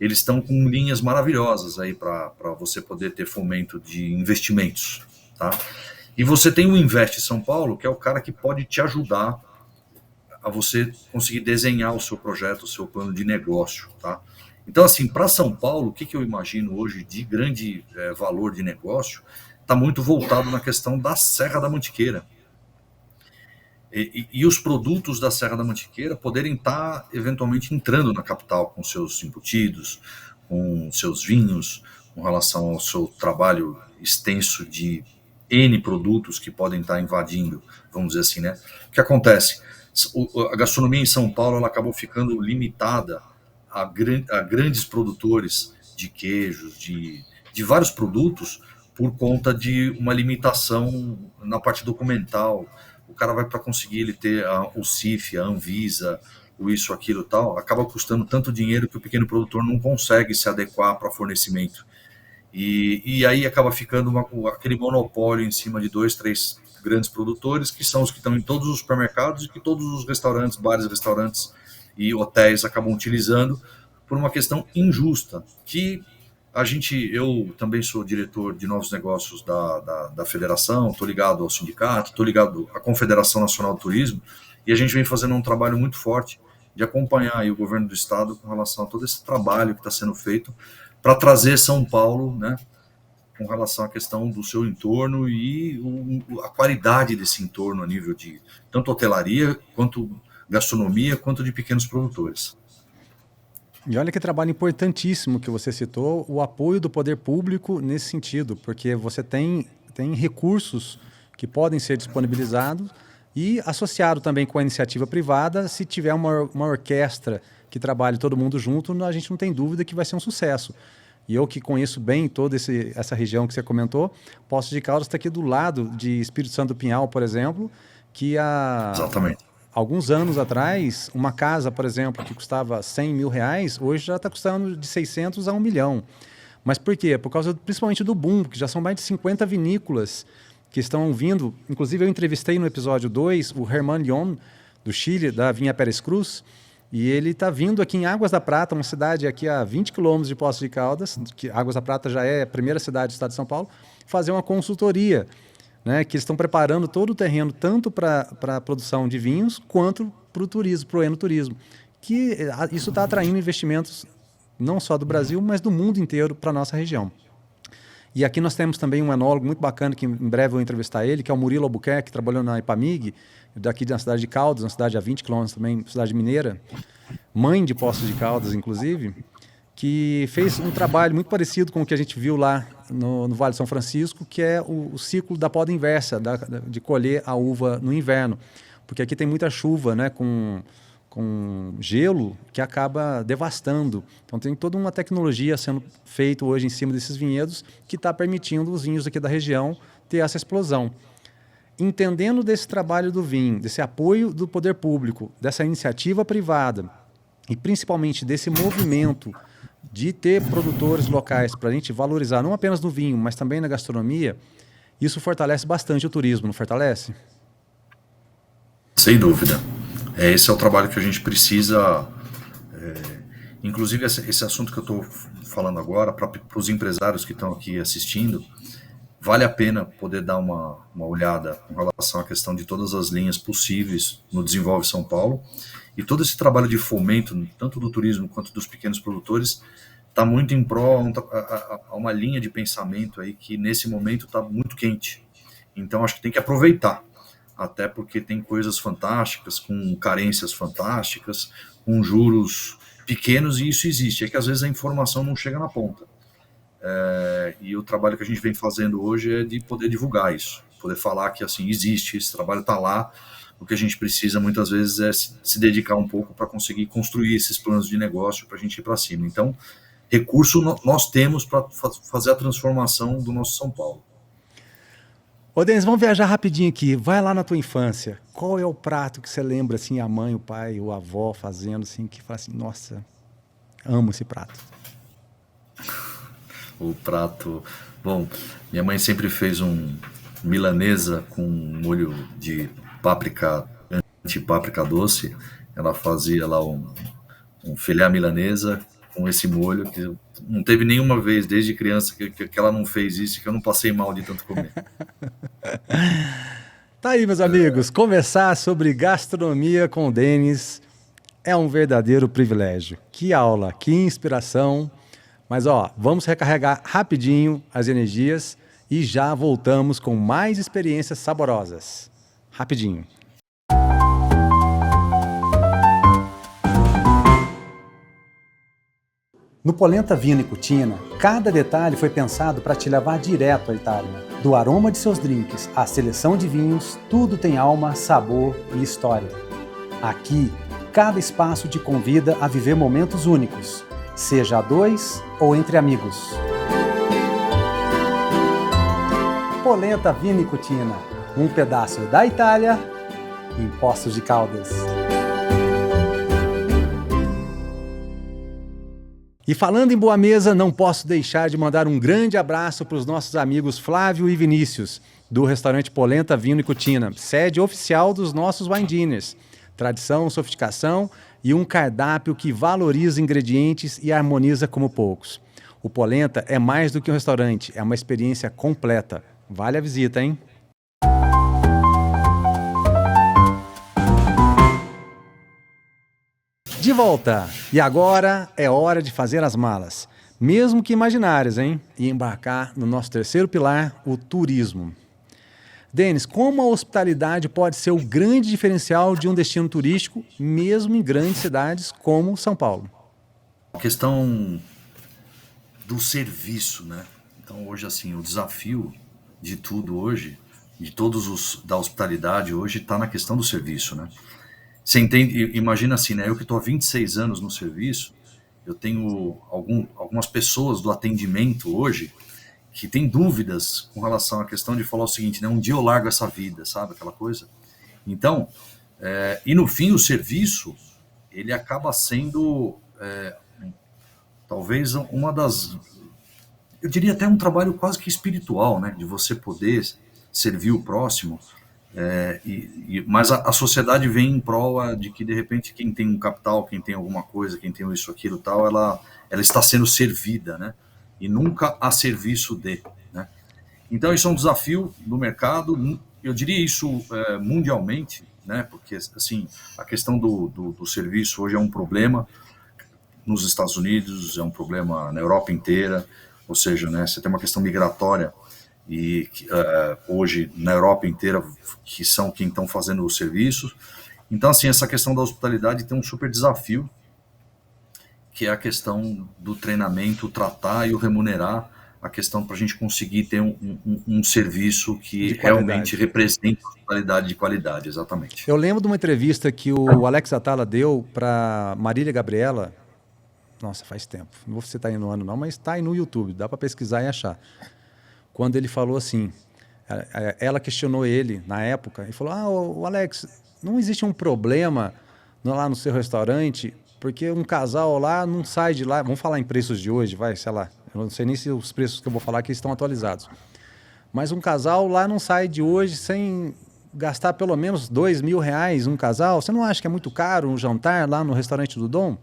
eles estão com linhas maravilhosas aí para você poder ter fomento de investimentos, tá? E você tem o Investe São Paulo, que é o cara que pode te ajudar a você conseguir desenhar o seu projeto, o seu plano de negócio, tá? Então, assim, para São Paulo, o que eu imagino hoje de grande valor de negócio está muito voltado na questão da Serra da Mantiqueira. E os produtos da Serra da Mantiqueira poderem estar eventualmente entrando na capital com seus embutidos, com seus vinhos, com relação ao seu trabalho extenso de N produtos que podem estar invadindo, vamos dizer assim, né? O que acontece? A gastronomia em São Paulo, ela acabou ficando limitada a grandes produtores de queijos, de vários produtos, por conta de uma limitação na parte documental. O cara vai, para conseguir ele ter o CIF, a Anvisa, o isso, aquilo e tal, acaba custando tanto dinheiro que o pequeno produtor não consegue se adequar para fornecimento. E aí acaba ficando aquele monopólio em cima de 2, 3 grandes produtores, que são os que estão em todos os supermercados e que todos os restaurantes, bares, restaurantes e hotéis acabam utilizando, por uma questão injusta, que eu também sou diretor de novos negócios da federação, estou ligado ao sindicato, estou ligado à Confederação Nacional do Turismo, e a gente vem fazendo um trabalho muito forte de acompanhar aí o governo do estado com relação a todo esse trabalho que está sendo feito para trazer São Paulo, né, com relação à questão do seu entorno e a qualidade desse entorno a nível de tanto hotelaria, quanto gastronomia, quanto de pequenos produtores. E olha que trabalho importantíssimo que você citou, o apoio do poder público nesse sentido, porque você tem recursos que podem ser disponibilizados e associado também com a iniciativa privada, se tiver uma orquestra que trabalhe todo mundo junto, a gente não tem dúvida que vai ser um sucesso. E eu que conheço bem toda essa região que você comentou, Poços de Caldas está aqui do lado de Espírito Santo do Pinhal, por exemplo, que Exatamente. alguns anos atrás, uma casa, por exemplo, que custava 100 mil reais, hoje já está custando de 600 a 1 milhão. Mas por quê? Por causa principalmente do boom, que já são mais de 50 vinícolas que estão vindo. Inclusive, eu entrevistei no episódio 2 o Herman Lyon, do Chile, da Vinha Pérez Cruz, e ele está vindo aqui em Águas da Prata, uma cidade aqui a 20 quilômetros de Poços de Caldas, que Águas da Prata já é a primeira cidade do estado de São Paulo, fazer uma consultoria, né, que eles estão preparando todo o terreno, tanto para a produção de vinhos, quanto para o turismo, para o enoturismo. Que isso está atraindo investimentos não só do Brasil, mas do mundo inteiro para a nossa região. E aqui nós temos também um enólogo muito bacana, que em breve eu vou entrevistar ele, que é o Murilo Albuquerque, que trabalhou na Ipamig, daqui da cidade de Caldas, uma cidade a 20 quilômetros também, cidade mineira, mãe de Poços de Caldas, inclusive, que fez um trabalho muito parecido com o que a gente viu lá no Vale de São Francisco, que é o ciclo da poda inversa, de colher a uva no inverno. Porque aqui tem muita chuva, né, com gelo, que acaba devastando. Então tem toda uma tecnologia sendo feita hoje em cima desses vinhedos que está permitindo os vinhos aqui da região ter essa explosão. Entendendo desse trabalho do vinho, desse apoio do poder público, dessa iniciativa privada e principalmente desse movimento de ter produtores locais para a gente valorizar não apenas no vinho, mas também na gastronomia, isso fortalece bastante o turismo, não fortalece? Sem dúvida. Esse é o trabalho que a gente precisa. Inclusive, esse assunto que eu estou falando agora, para os empresários que estão aqui assistindo, vale a pena poder dar uma olhada com relação à questão de todas as linhas possíveis no Desenvolve São Paulo. E todo esse trabalho de fomento, tanto do turismo quanto dos pequenos produtores, está muito em prol a uma linha de pensamento aí que nesse momento está muito quente. Então acho que tem que aproveitar, até porque tem coisas fantásticas, com carências fantásticas, com juros pequenos, e isso existe. É que às vezes a informação não chega na ponta. E o trabalho que a gente vem fazendo hoje é de poder divulgar isso, poder falar que assim existe, esse trabalho está lá. O que a gente precisa muitas vezes é se dedicar um pouco para conseguir construir esses planos de negócio para a gente ir para cima. Então, recurso nós temos para fazer a transformação do nosso São Paulo. Ô, Denis, vamos viajar rapidinho aqui. Vai lá na tua infância. Qual é o prato que você lembra, assim, a mãe, o pai, ou a avó fazendo, assim, que fala assim, nossa, amo esse prato? O prato... Bom, minha mãe sempre fez um milanesa com molho de páprica, antipáprica doce. Ela fazia lá um filé milanesa com esse molho, que não teve nenhuma vez desde criança que ela não fez isso, que eu não passei mal de tanto comer. Tá aí, meus amigos, conversar sobre gastronomia com o Denis é um verdadeiro privilégio. Que aula, que inspiração. Mas ó, vamos recarregar rapidinho as energias e já voltamos com mais experiências saborosas. Rapidinho. No Polenta Vino e Cucina, cada detalhe foi pensado para te levar direto à Itália. Do aroma de seus drinks à seleção de vinhos, tudo tem alma, sabor e história. Aqui, cada espaço te convida a viver momentos únicos, seja a dois ou entre amigos. Polenta Vino e Cucina, um pedaço da Itália em Poços de Caldas. E falando em boa mesa, não posso deixar de mandar um grande abraço para os nossos amigos Flávio e Vinícius, do restaurante Polenta Vino e Cucina, sede oficial dos nossos wine dinners. Tradição, sofisticação e um cardápio que valoriza ingredientes e harmoniza como poucos. O Polenta é mais do que um restaurante, é uma experiência completa. Vale a visita, hein? De volta! E agora é hora de fazer as malas, mesmo que imaginárias, hein? E embarcar no nosso terceiro pilar, o turismo. Denis, como a hospitalidade pode ser o grande diferencial de um destino turístico, mesmo em grandes cidades como São Paulo? A questão do serviço, né? Então hoje assim, o desafio de tudo hoje, de todos os da hospitalidade hoje, está na questão do serviço, né? Você entende? Imagina assim, né? Eu que estou há 26 anos no serviço, eu tenho algumas pessoas do atendimento hoje que têm dúvidas com relação à questão de falar o seguinte, né? Um dia eu largo essa vida, sabe? Aquela coisa. Então, e no fim o serviço, ele acaba sendo talvez uma das... Eu diria até um trabalho quase que espiritual, né? De você poder servir o próximo. Mas a sociedade vem em prol de que de repente quem tem um capital, quem tem alguma coisa, quem tem isso, aquilo, tal, ela está sendo servida, né? E nunca a serviço de, né? Então isso é um desafio do mercado, eu diria isso mundialmente, né? Porque assim, a questão do serviço hoje é um problema nos Estados Unidos, é um problema na Europa inteira, ou seja, né? Você tem uma questão migratória e hoje na Europa inteira, que são quem estão fazendo os serviços. Então, assim, essa questão da hospitalidade tem um super desafio, que é a questão do treinamento, tratar e o remunerar, a questão para a gente conseguir ter um serviço que realmente represente a hospitalidade de qualidade, exatamente. Eu lembro de uma entrevista que o Alex Atala deu para Marília Gabriela, nossa, faz tempo, não vou citar aí no ano não, mas está aí no YouTube, dá para pesquisar e achar. Quando ele falou assim, ela questionou ele na época e falou, o Alex, não existe um problema lá no seu restaurante, porque um casal lá não sai de lá, vamos falar em preços de hoje, sei lá, eu não sei nem se os preços que eu vou falar aqui estão atualizados, mas um casal lá não sai de hoje sem gastar pelo menos R$2.000 um casal, você não acha que é muito caro um jantar lá no restaurante do Dom?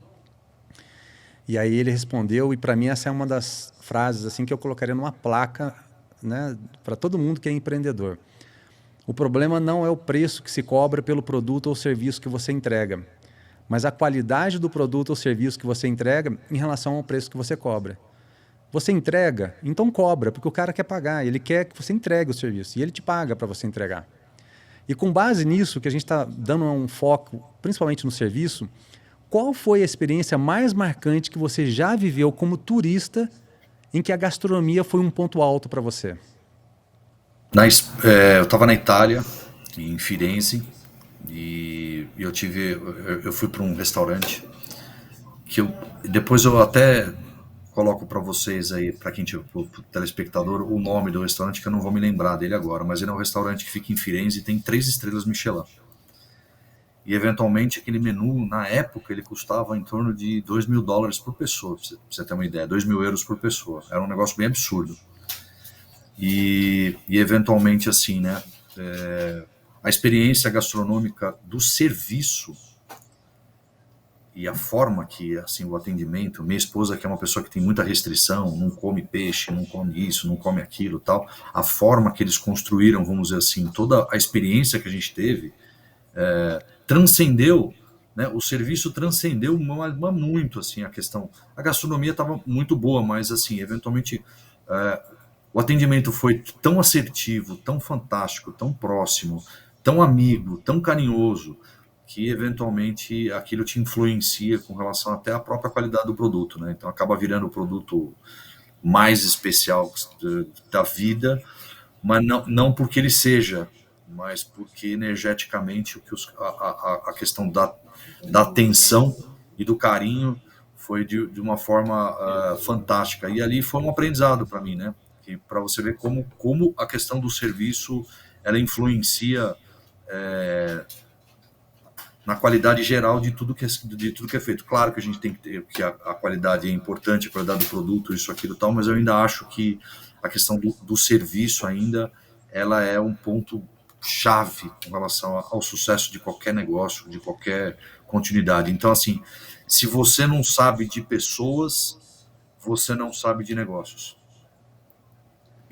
E aí ele respondeu, e para mim essa é uma das frases assim que eu colocaria numa placa, né, para todo mundo que é empreendedor. O problema não é o preço que se cobra pelo produto ou serviço que você entrega, mas a qualidade do produto ou serviço que você entrega em relação ao preço que você cobra. Você entrega, então cobra, porque o cara quer pagar, ele quer que você entregue o serviço, e ele te paga para você entregar. E com base nisso, que a gente está dando um foco, principalmente no serviço, qual foi a experiência mais marcante que você já viveu como turista em que a gastronomia foi um ponto alto para você? Eu estava na Itália, em Firenze, e eu fui para um restaurante que depois eu até coloco para vocês aí, para quem tiver, pro telespectador, o nome do restaurante, que eu não vou me lembrar dele agora, mas ele é um restaurante que fica em Firenze e tem 3 estrelas Michelin. E eventualmente aquele menu, na época, ele custava em torno de US$ 2.000 por pessoa, pra você ter uma ideia, 2.000 € por pessoa. Era um negócio bem absurdo. E eventualmente assim, né? A experiência gastronômica do serviço e a forma que, assim, o atendimento, minha esposa, que é uma pessoa que tem muita restrição, não come peixe, não come isso, não come aquilo, tal, a forma que eles construíram, vamos dizer assim, toda a experiência que a gente teve, transcendeu, né, o serviço transcendeu muito, assim, a questão, a gastronomia estava muito boa, mas, assim, eventualmente, o atendimento foi tão assertivo, tão fantástico, tão próximo, tão amigo, tão carinhoso, que eventualmente aquilo te influencia com relação até à própria qualidade do produto, né? Então acaba virando o produto mais especial da vida, mas não porque ele seja, mas porque energeticamente o que a questão da atenção e do carinho foi de uma forma fantástica. E ali foi um aprendizado para mim, né? Para você ver como a questão do serviço ela influencia na qualidade geral de tudo que é feito. Claro que a gente tem que ter que a qualidade é importante, a qualidade do produto, isso, aquilo e tal, mas eu ainda acho que a questão do serviço ainda ela é um ponto chave com relação ao sucesso de qualquer negócio, de qualquer continuidade. Então, assim, se você não sabe de pessoas, você não sabe de negócios.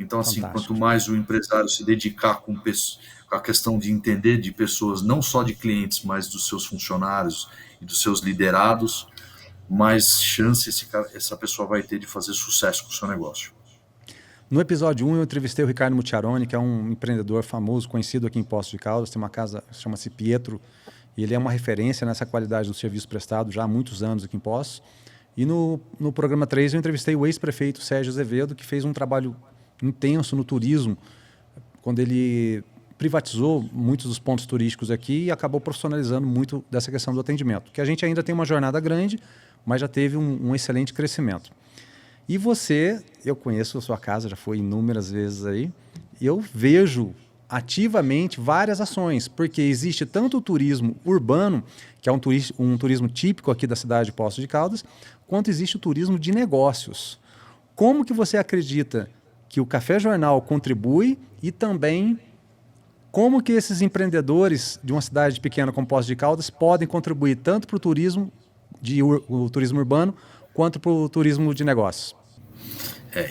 Então, assim, quanto Fantástico. mais o empresário se dedicar com a questão de entender de pessoas, não só de clientes, mas dos seus funcionários e dos seus liderados, mais chance essa pessoa vai ter de fazer sucesso com o seu negócio. No episódio 1, eu entrevistei o Ricardo Mucciarone, que é um empreendedor famoso, conhecido aqui em Poços de Caldas, tem uma casa, chama-se Pietro, e ele é uma referência nessa qualidade do serviço prestado já há muitos anos aqui em Poços. E no programa 3, eu entrevistei o ex-prefeito Sérgio Azevedo, que fez um trabalho intenso no turismo, quando ele privatizou muitos dos pontos turísticos aqui e acabou profissionalizando muito dessa questão do atendimento, que a gente ainda tem uma jornada grande, mas já teve um excelente crescimento. E você, eu conheço a sua casa, já foi inúmeras vezes aí, e eu vejo ativamente várias ações, porque existe tanto o turismo urbano, que é um turismo típico aqui da cidade de Poços de Caldas, quanto existe o turismo de negócios. Como que você acredita que o Café Jornal contribui e também como que esses empreendedores de uma cidade pequena como Poços de Caldas podem contribuir tanto para o turismo, o turismo urbano, quanto para o turismo de negócios?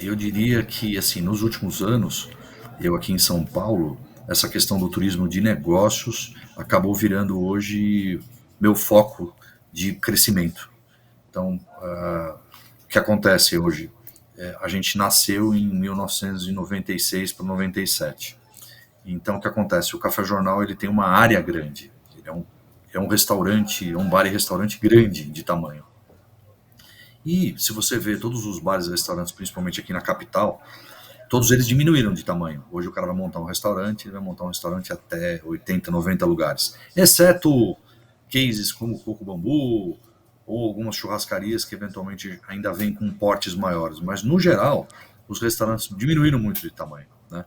Eu diria que, assim, nos últimos anos, eu aqui em São Paulo, essa questão do turismo de negócios acabou virando hoje meu foco de crescimento. Então, o que acontece hoje? A gente nasceu em 1996 para 97. Então, o que acontece? O Café Jornal ele tem uma área grande. Ele é um restaurante, um bar e restaurante grande de tamanho. E se você vê todos os bares e restaurantes, principalmente aqui na capital, todos eles diminuíram de tamanho. Hoje o cara vai montar um restaurante, ele vai montar um restaurante até 80, 90 lugares. Exceto cases como o Coco Bambu ou algumas churrascarias que eventualmente ainda vêm com portes maiores. Mas, no geral, os restaurantes diminuíram muito de tamanho, né?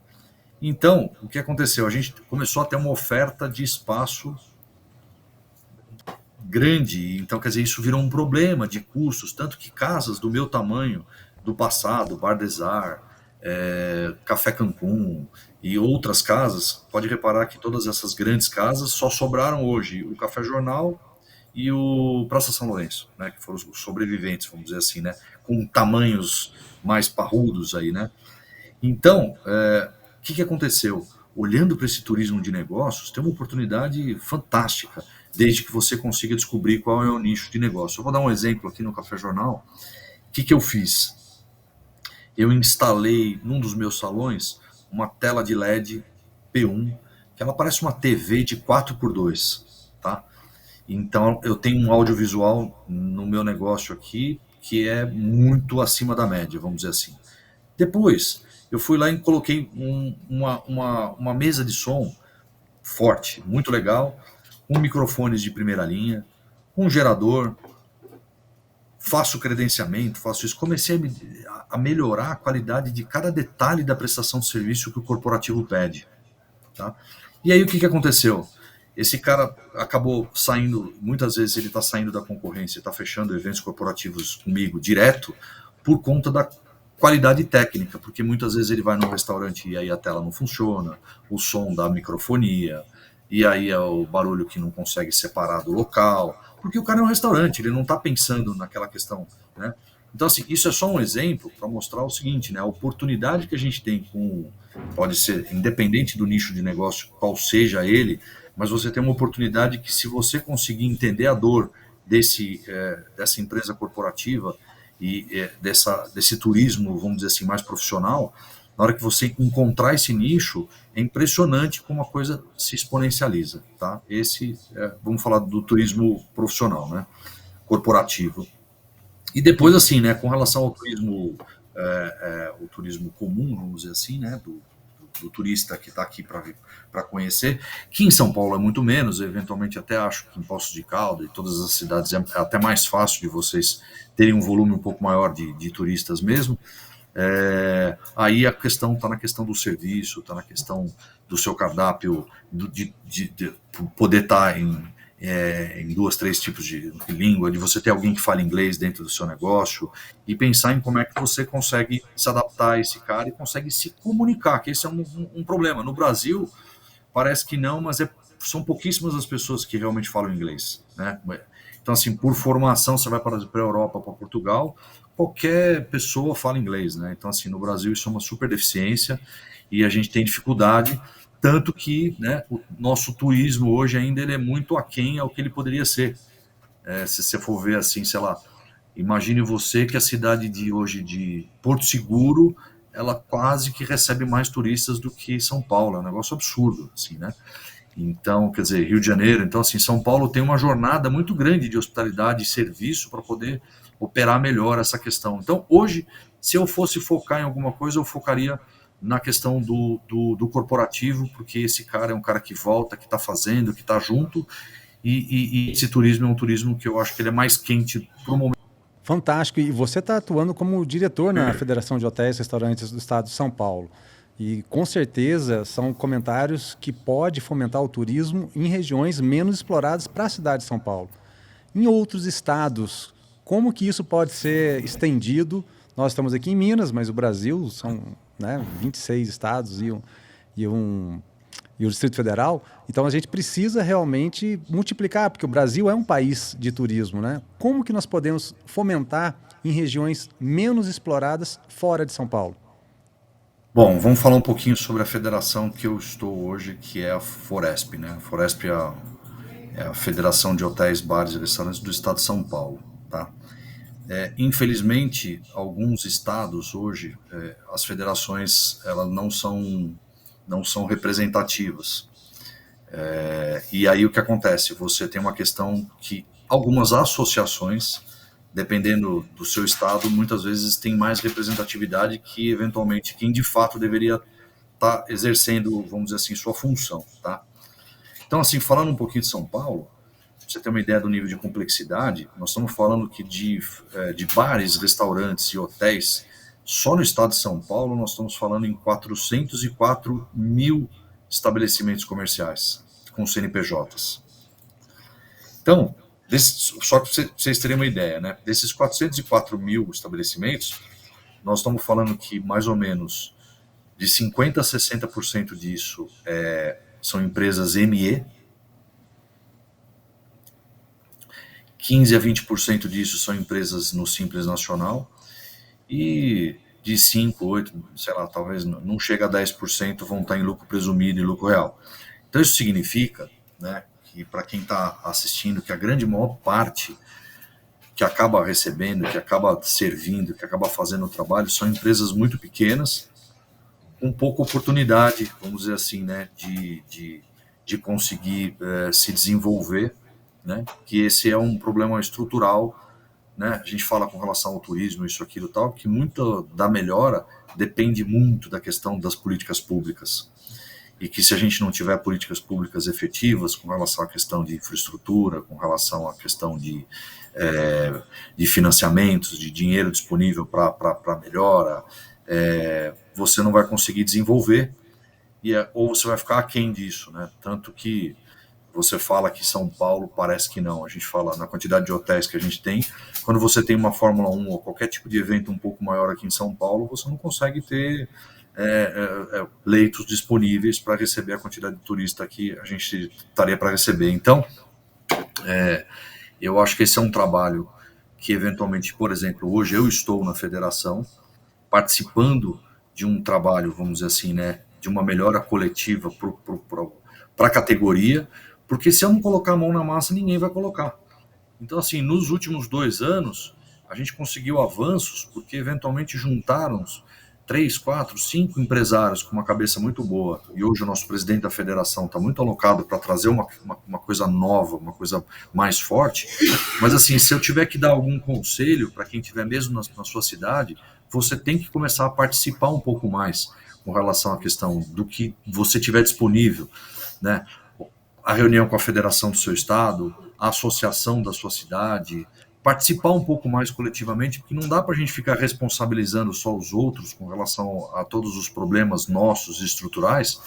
Então, o que aconteceu? A gente começou a ter uma oferta de espaço grande, então quer dizer, isso virou um problema de custos, tanto que casas do meu tamanho, do passado, Bar Desar, Café Cancún e outras casas, pode reparar que todas essas grandes casas só sobraram hoje o Café Jornal e o Praça São Lourenço, né, que foram os sobreviventes, vamos dizer assim, né, com tamanhos mais parrudos aí, né. Então, o que aconteceu? Olhando para esse turismo de negócios, tem uma oportunidade fantástica, desde que você consiga descobrir qual é o nicho de negócio. Eu vou dar um exemplo aqui no Café Jornal. O que eu fiz? Eu instalei num dos meus salões uma tela de LED P1, que ela parece uma TV de 4x2, tá? Então eu tenho um audiovisual no meu negócio aqui que é muito acima da média, vamos dizer assim. Depois, eu fui lá e coloquei uma mesa de som forte, muito legal, com microfones de primeira linha, com gerador, faço credenciamento, faço isso. Comecei a melhorar a qualidade de cada detalhe da prestação de serviço que o corporativo pede. Tá? E aí o que aconteceu? Esse cara acabou saindo, muitas vezes ele está saindo da concorrência, está fechando eventos corporativos comigo direto por conta da qualidade técnica, porque muitas vezes ele vai num restaurante e aí a tela não funciona, o som da microfonia, e aí é o barulho que não consegue separar do local, porque o cara é um restaurante, ele não está pensando naquela questão, né? Então, assim, isso é só um exemplo para mostrar o seguinte, né? A oportunidade que a gente tem pode ser independente do nicho de negócio, qual seja ele, mas você tem uma oportunidade que, se você conseguir entender a dor dessa empresa corporativa e desse turismo, vamos dizer assim, mais profissional, na hora que você encontrar esse nicho, é impressionante como a coisa se exponencializa, tá? Vamos falar do turismo profissional, né? Corporativo. E depois, assim, né, com relação ao turismo, o turismo comum, vamos dizer assim, né, do turista que está aqui para conhecer, que em São Paulo é muito menos, eu eventualmente até acho que em Poços de Caldas e todas as cidades é até mais fácil de vocês terem um volume um pouco maior de turistas mesmo. Aí a questão está na questão do serviço, está na questão do seu cardápio, de poder estar em 2, 3 tipos de língua, de você ter alguém que fale inglês dentro do seu negócio e pensar em como é que você consegue se adaptar a esse cara e consegue se comunicar, que esse é um problema. No Brasil, parece que não, mas são pouquíssimas as pessoas que realmente falam inglês, né? Então, assim, por formação, você vai para a Europa, para Portugal, qualquer pessoa fala inglês, né? Então, assim, no Brasil isso é uma super deficiência e a gente tem dificuldade, tanto que, né, o nosso turismo hoje ainda ele é muito aquém ao que ele poderia ser. Se você for ver assim, sei lá, imagine você que a cidade de hoje de Porto Seguro, ela quase que recebe mais turistas do que São Paulo, é um negócio absurdo, assim, né? Então, quer dizer, Rio de Janeiro, então assim, São Paulo tem uma jornada muito grande de hospitalidade e serviço para poder operar melhor essa questão. Então, hoje, se eu fosse focar em alguma coisa, eu focaria na questão do corporativo, porque esse cara é um cara que volta, que está fazendo, que está junto, e esse turismo é um turismo que eu acho que ele é mais quente para o momento. Fantástico. E você está atuando como diretor na Federação de Hotéis e Restaurantes do Estado de São Paulo. E com certeza são comentários que pode fomentar o turismo em regiões menos exploradas para a cidade de São Paulo. Em outros estados, como que isso pode ser estendido? Nós estamos aqui em Minas, mas o Brasil são, né, 26 estados e o Distrito Federal. Então a gente precisa realmente multiplicar, porque o Brasil é um país de turismo, né? Como que nós podemos fomentar em regiões menos exploradas fora de São Paulo? Bom, vamos falar um pouquinho sobre a federação que eu estou hoje, que é a Foresp, né? A Foresp é a Federação de Hotéis, Bares e Restaurantes do Estado de São Paulo, tá? Infelizmente, alguns estados hoje, as federações elas não são representativas. E aí o que acontece? Você tem uma questão que algumas associações, dependendo do seu estado, muitas vezes tem mais representatividade que eventualmente quem de fato deveria estar exercendo, vamos dizer assim, sua função, tá? Então, assim, falando um pouquinho de São Paulo, pra você ter uma ideia do nível de complexidade, nós estamos falando que de bares, restaurantes e hotéis, só no estado de São Paulo nós estamos falando em 404 mil estabelecimentos comerciais com CNPJs. Então, só para vocês terem uma ideia, né? Desses 404 mil estabelecimentos, nós estamos falando que mais ou menos de 50% a 60% disso são empresas ME, 15% a 20% disso são empresas no Simples Nacional, e de 5, 8, sei lá, talvez não chega a 10% vão estar em lucro presumido e lucro real. Então isso significa, né, que para quem está assistindo, que a grande maior parte que acaba recebendo, que acaba servindo, que acaba fazendo o trabalho, são empresas muito pequenas, com pouca oportunidade, vamos dizer assim, né, de conseguir se desenvolver, né, que esse é um problema estrutural né? A gente fala com relação ao turismo, isso, aquilo, tal, que muito da melhora depende muito da questão das políticas públicas. E que se a gente não tiver políticas públicas efetivas com relação à questão de infraestrutura, com relação à questão de financiamentos, de dinheiro disponível para melhora, você não vai conseguir desenvolver, ou você vai ficar aquém disso, né? Tanto que você fala que São Paulo, parece que não. A gente fala na quantidade de hotéis que a gente tem. Quando você tem uma Fórmula 1 ou qualquer tipo de evento um pouco maior aqui em São Paulo, você não consegue ter leitos disponíveis para receber a quantidade de turista que a gente estaria para receber. Então, eu acho que esse é um trabalho que, eventualmente, por exemplo, hoje eu estou na federação participando de um trabalho, vamos dizer assim, né, de uma melhora coletiva para a categoria, porque se eu não colocar a mão na massa, ninguém vai colocar. Então, assim, nos últimos 2 anos, a gente conseguiu avanços, porque eventualmente juntaram 3, 4, 5 empresários com uma cabeça muito boa, e hoje o nosso presidente da federação está muito alocado para trazer uma coisa nova, uma coisa mais forte. Mas, assim, se eu tiver que dar algum conselho para quem estiver mesmo na sua cidade, você tem que começar a participar um pouco mais com relação à questão do que você tiver disponível, né? A reunião com a federação do seu estado, a associação da sua cidade, participar um pouco mais coletivamente, porque não dá para a gente ficar responsabilizando só os outros com relação a todos os problemas nossos estruturais,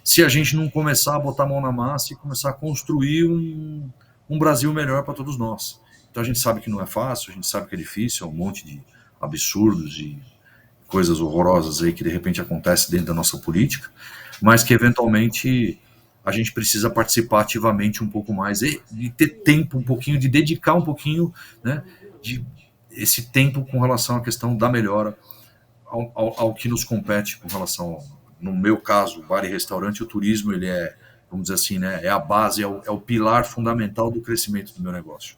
se a gente não começar a botar a mão na massa e começar a construir um Brasil melhor para todos nós. Então a gente sabe que não é fácil, a gente sabe que é difícil, é um monte de absurdos e coisas horrorosas aí que de repente acontecem dentro da nossa política, mas que eventualmente a gente precisa participar ativamente um pouco mais e ter tempo um pouquinho, de dedicar um pouquinho, né, de esse tempo com relação à questão da melhora ao que nos compete com relação, no meu caso, bar e restaurante, o turismo, ele vamos dizer assim, né, é a base, é o pilar fundamental do crescimento do meu negócio.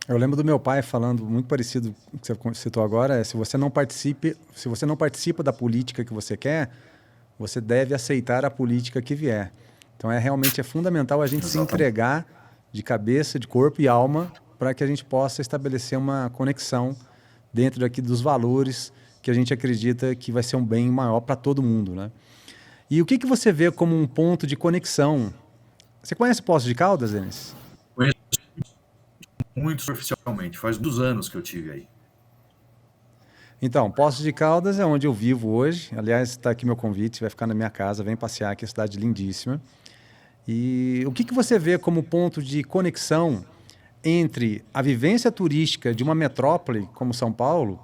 Eu lembro do meu pai falando muito parecido com o que você citou agora, se você não participa da política que você quer, você deve aceitar a política que vier. Então realmente é fundamental a gente se entregar de cabeça, de corpo e alma para que a gente possa estabelecer uma conexão dentro daqui dos valores que a gente acredita que vai ser um bem maior para todo mundo, né? E o que você vê como um ponto de conexão? Você conhece Poços de Caldas, Denis? Conheço muito superficialmente, faz 2 anos que eu tive aí. Então, Poços de Caldas é onde eu vivo hoje. Aliás, está aqui meu convite, vai ficar na minha casa, vem passear aqui, cidade lindíssima. E o que você vê como ponto de conexão entre a vivência turística de uma metrópole como São Paulo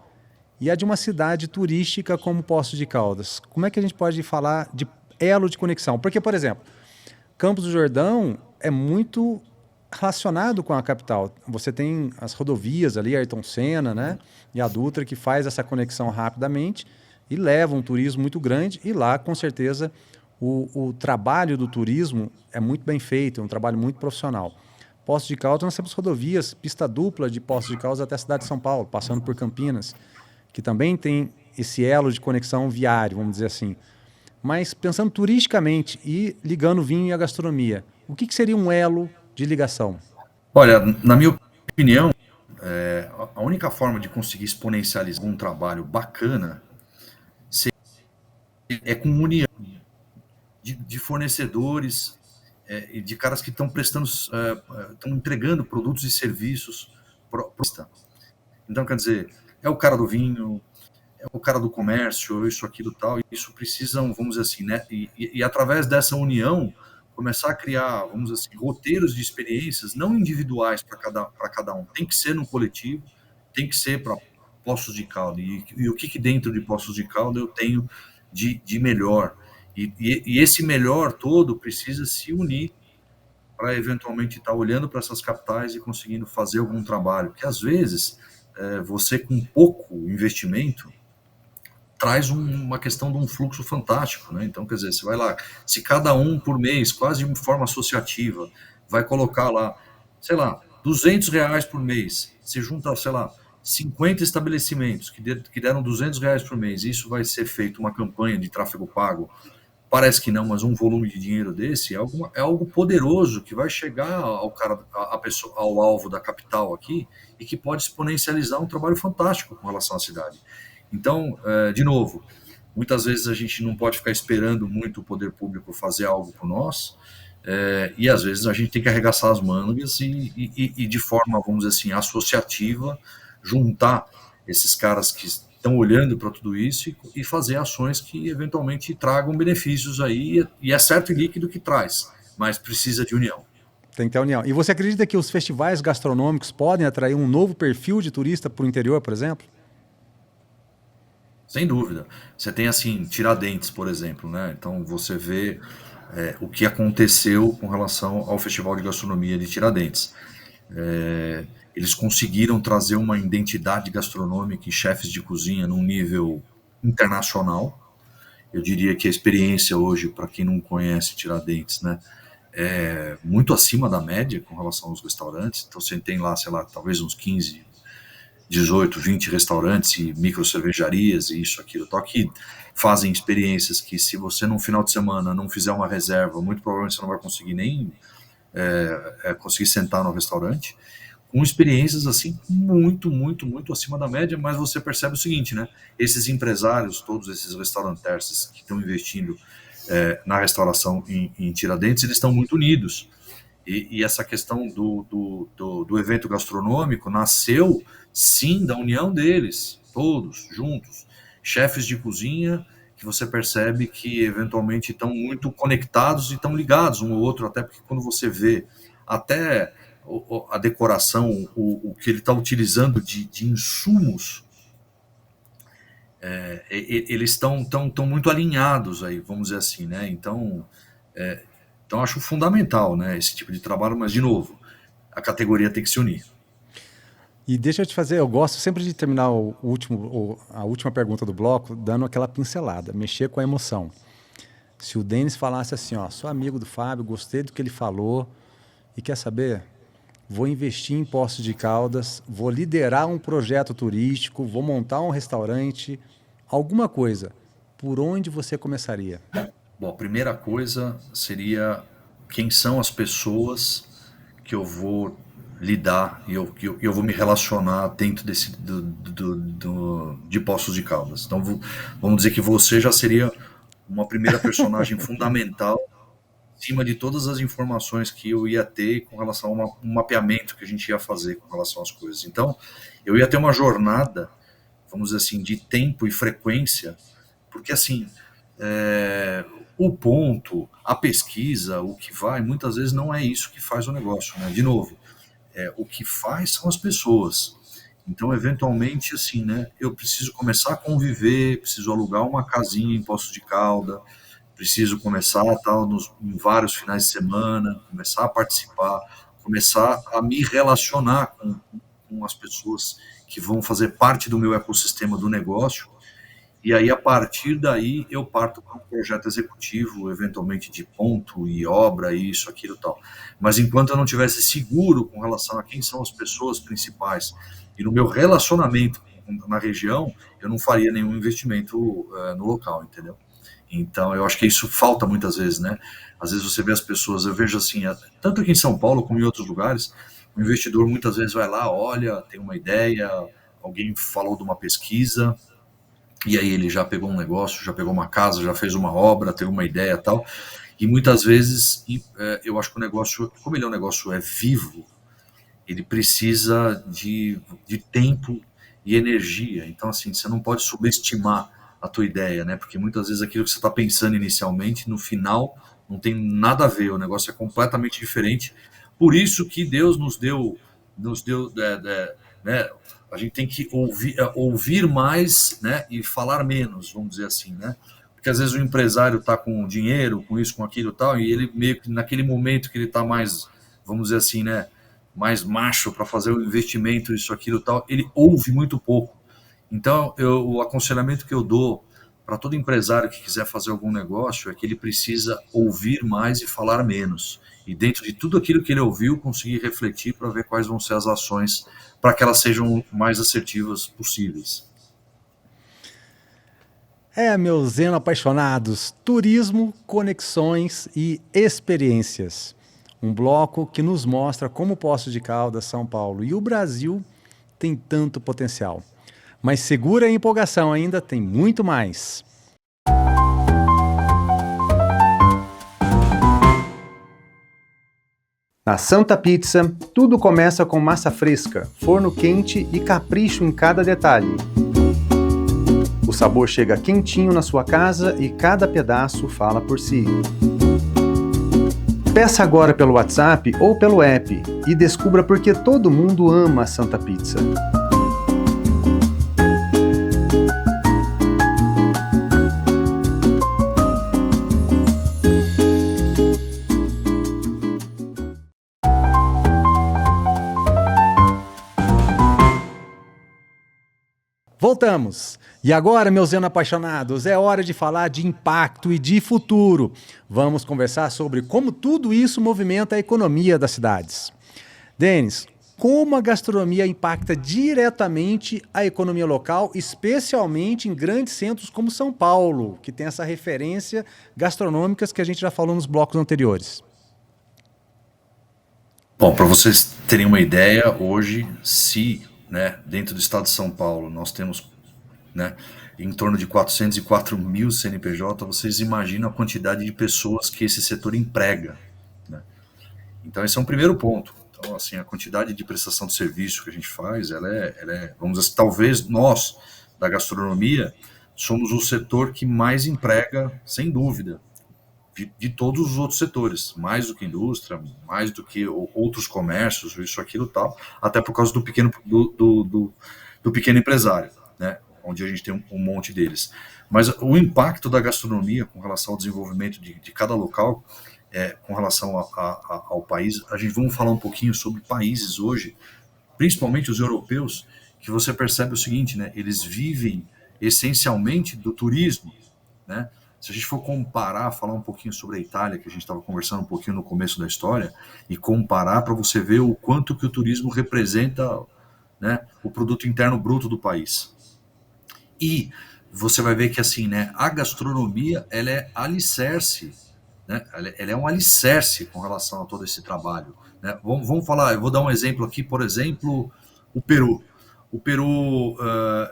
e a de uma cidade turística como Poços de Caldas? Como é que a gente pode falar de elo de conexão? Porque, por exemplo, Campos do Jordão é muito relacionado com a capital. Você tem as rodovias ali, Ayrton Senna, né, e a Dutra, que faz essa conexão rapidamente e leva um turismo muito grande. E lá, com certeza, o trabalho do turismo é muito bem feito, é um trabalho muito profissional. Poços de Caldas, nós temos rodovias, pista dupla de Poços de Caldas até a cidade de São Paulo, passando por Campinas, que também tem esse elo de conexão viário, vamos dizer assim. Mas pensando turisticamente e ligando o vinho e a gastronomia, o que seria um elo de ligação? Olha, na minha opinião, a única forma de conseguir exponencializar um trabalho bacana é com união de fornecedores, de caras que estão prestando, estão entregando produtos e serviços. Então, quer dizer, é o cara do vinho, é o cara do comércio, isso, aquilo, tal. Isso precisam, vamos dizer assim, né? E através dessa união, começar a criar, vamos dizer assim, roteiros de experiências não individuais para cada um. Tem que ser no coletivo, tem que ser para Poços de Caldas. E o que dentro de Poços de Caldas eu tenho de melhor? E esse melhor todo precisa se unir para eventualmente estar olhando para essas capitais e conseguindo fazer algum trabalho. Porque às vezes você com pouco investimento traz uma questão de um fluxo fantástico, né? Então, quer dizer, você vai lá, se cada um por mês, quase de forma associativa, vai colocar lá, sei lá, R$ 200 por mês, você junta, sei lá, 50 estabelecimentos que deram R$ 200 por mês, isso vai ser feito uma campanha de tráfego pago parece que não, mas um volume de dinheiro desse é algo poderoso que vai chegar ao alvo da capital aqui e que pode exponencializar um trabalho fantástico com relação à cidade. Então, de novo, muitas vezes a gente não pode ficar esperando muito o poder público fazer algo por nós, e às vezes a gente tem que arregaçar as mangas e de forma, vamos dizer assim, associativa, juntar esses caras que estão olhando para tudo isso e fazer ações que eventualmente tragam benefícios aí, e é certo e líquido que traz, mas precisa de união. Tem que ter união. E você acredita que os festivais gastronômicos podem atrair um novo perfil de turista para o interior, por exemplo? Sem dúvida. Você tem, assim, Tiradentes, por exemplo, né? Então você vê o que aconteceu com relação ao Festival de Gastronomia de Tiradentes. Eles conseguiram trazer uma identidade gastronômica e chefes de cozinha num nível internacional. Eu diria que a experiência hoje, para quem não conhece Tiradentes, né, é muito acima da média com relação aos restaurantes. Então você tem lá, sei lá, talvez uns 15, 18, 20 restaurantes e micro cervejarias e isso, aquilo, tal, que fazem experiências que, se você num final de semana não fizer uma reserva, muito provavelmente você não vai conseguir nem conseguir sentar no restaurante, com experiências assim muito, muito, muito acima da média. Mas você percebe o seguinte, né? Esses empresários, todos esses restaurantes que estão investindo na restauração em Tiradentes, eles estão muito unidos. E essa questão do evento gastronômico nasceu, sim, da união deles, todos juntos. Chefes de cozinha que você percebe que eventualmente estão muito conectados e estão ligados um ao outro, até porque quando você vê até a decoração, o que ele está utilizando de insumos, eles estão muito alinhados aí, vamos dizer assim, né? Então acho fundamental, né, esse tipo de trabalho, mas, de novo, a categoria tem que se unir. E deixa eu te fazer, eu gosto sempre de terminar a última pergunta do bloco dando aquela pincelada, mexer com a emoção. Se o Denis falasse assim, ó, sou amigo do Fábio, gostei do que ele falou e quer saber, vou investir em Poços de Caldas, vou liderar um projeto turístico, vou montar um restaurante, alguma coisa, por onde você começaria? Bom, a primeira coisa seria quem são as pessoas que eu vou lidar e eu vou me relacionar dentro de Poços de Caldas. Então, vamos dizer que você já seria uma primeira personagem fundamental, acima de todas as informações que eu ia ter com relação a um mapeamento que a gente ia fazer com relação às coisas. Então, eu ia ter uma jornada, vamos dizer assim, de tempo e frequência, porque, assim, o ponto, a pesquisa, o que vai, muitas vezes não é isso que faz o negócio, né? De novo, o que faz são as pessoas. Então, eventualmente, assim, né, eu preciso começar a conviver, preciso alugar uma casinha em Poços de Caldas, preciso começar em vários finais de semana, começar a participar, começar a me relacionar com as pessoas que vão fazer parte do meu ecossistema do negócio. E aí, a partir daí, eu parto para um projeto executivo, eventualmente de ponto e obra, isso, aquilo e tal. Mas enquanto eu não tivesse seguro com relação a quem são as pessoas principais e no meu relacionamento na região, eu não faria nenhum investimento no local, entendeu? Então, eu acho que isso falta muitas vezes, né? Às vezes você vê as pessoas, eu vejo assim, tanto aqui em São Paulo como em outros lugares, o investidor muitas vezes vai lá, olha, tem uma ideia, alguém falou de uma pesquisa, e aí ele já pegou um negócio, já pegou uma casa, já fez uma obra, teve uma ideia e tal. E muitas vezes eu acho que o negócio, como ele é um negócio vivo, ele precisa de tempo e energia. Então, assim, você não pode subestimar a tua ideia, né? Porque muitas vezes aquilo que você está pensando inicialmente, no final, não tem nada a ver, o negócio é completamente diferente. Por isso que Deus nos deu né? A gente tem que ouvir mais, né, e falar menos, vamos dizer assim, né? Porque às vezes o empresário está com dinheiro, com isso, com aquilo e tal, e ele meio que naquele momento que ele está mais, vamos dizer assim, né, mais macho para fazer o investimento, isso, aquilo e tal, ele ouve muito pouco. Então, o aconselhamento que eu dou para todo empresário que quiser fazer algum negócio é que ele precisa ouvir mais e falar menos. E dentro de tudo aquilo que ele ouviu, conseguir refletir para ver quais vão ser as ações para que elas sejam mais assertivas possíveis. Meus Zeno apaixonados, turismo, conexões e experiências. Um bloco que nos mostra como Poços de Caldas, São Paulo e o Brasil tem tanto potencial. Mas segura a empolgação, ainda tem muito mais. Na Santa Pizza, tudo começa com massa fresca, forno quente e capricho em cada detalhe. O sabor chega quentinho na sua casa e cada pedaço fala por si. Peça agora pelo WhatsApp ou pelo app e descubra por que todo mundo ama a Santa Pizza. Voltamos! E agora, meus Zeno apaixonados, é hora de falar de impacto e de futuro. Vamos conversar sobre como tudo isso movimenta a economia das cidades. Denis, como a gastronomia impacta diretamente a economia local, especialmente em grandes centros como São Paulo, que tem essa referência gastronômicas que a gente já falou nos blocos anteriores? Bom, para vocês terem uma ideia, hoje, se dentro do estado de São Paulo nós temos em torno de 404 mil CNPJ, vocês imaginam a quantidade de pessoas que esse setor emprega. Né? Então, esse é um primeiro ponto. Então, assim, a quantidade de prestação de serviço que a gente faz, ela é, vamos dizer assim, talvez nós, da gastronomia, somos o setor que mais emprega, sem dúvida, de todos os outros setores, mais do que indústria, mais do que outros comércios, isso, aquilo, tal, até por causa do pequeno, do pequeno empresário, né, onde a gente tem um monte deles. Mas o impacto da gastronomia com relação ao desenvolvimento de cada local, com relação ao país, a gente vamos falar um pouquinho sobre países hoje, principalmente os europeus, que você percebe o seguinte, né, eles vivem essencialmente do turismo, né. Se a gente for comparar, falar um pouquinho sobre a Itália, que a gente estava conversando um pouquinho no começo da história, e comparar para você ver o quanto que o turismo representa, né, o produto interno bruto do país. E você vai ver que assim, né, a gastronomia, ela é alicerce, né, ela é um alicerce com relação a todo esse trabalho. Né? Vamos falar, eu vou dar um exemplo aqui, por exemplo, o Peru. O Peru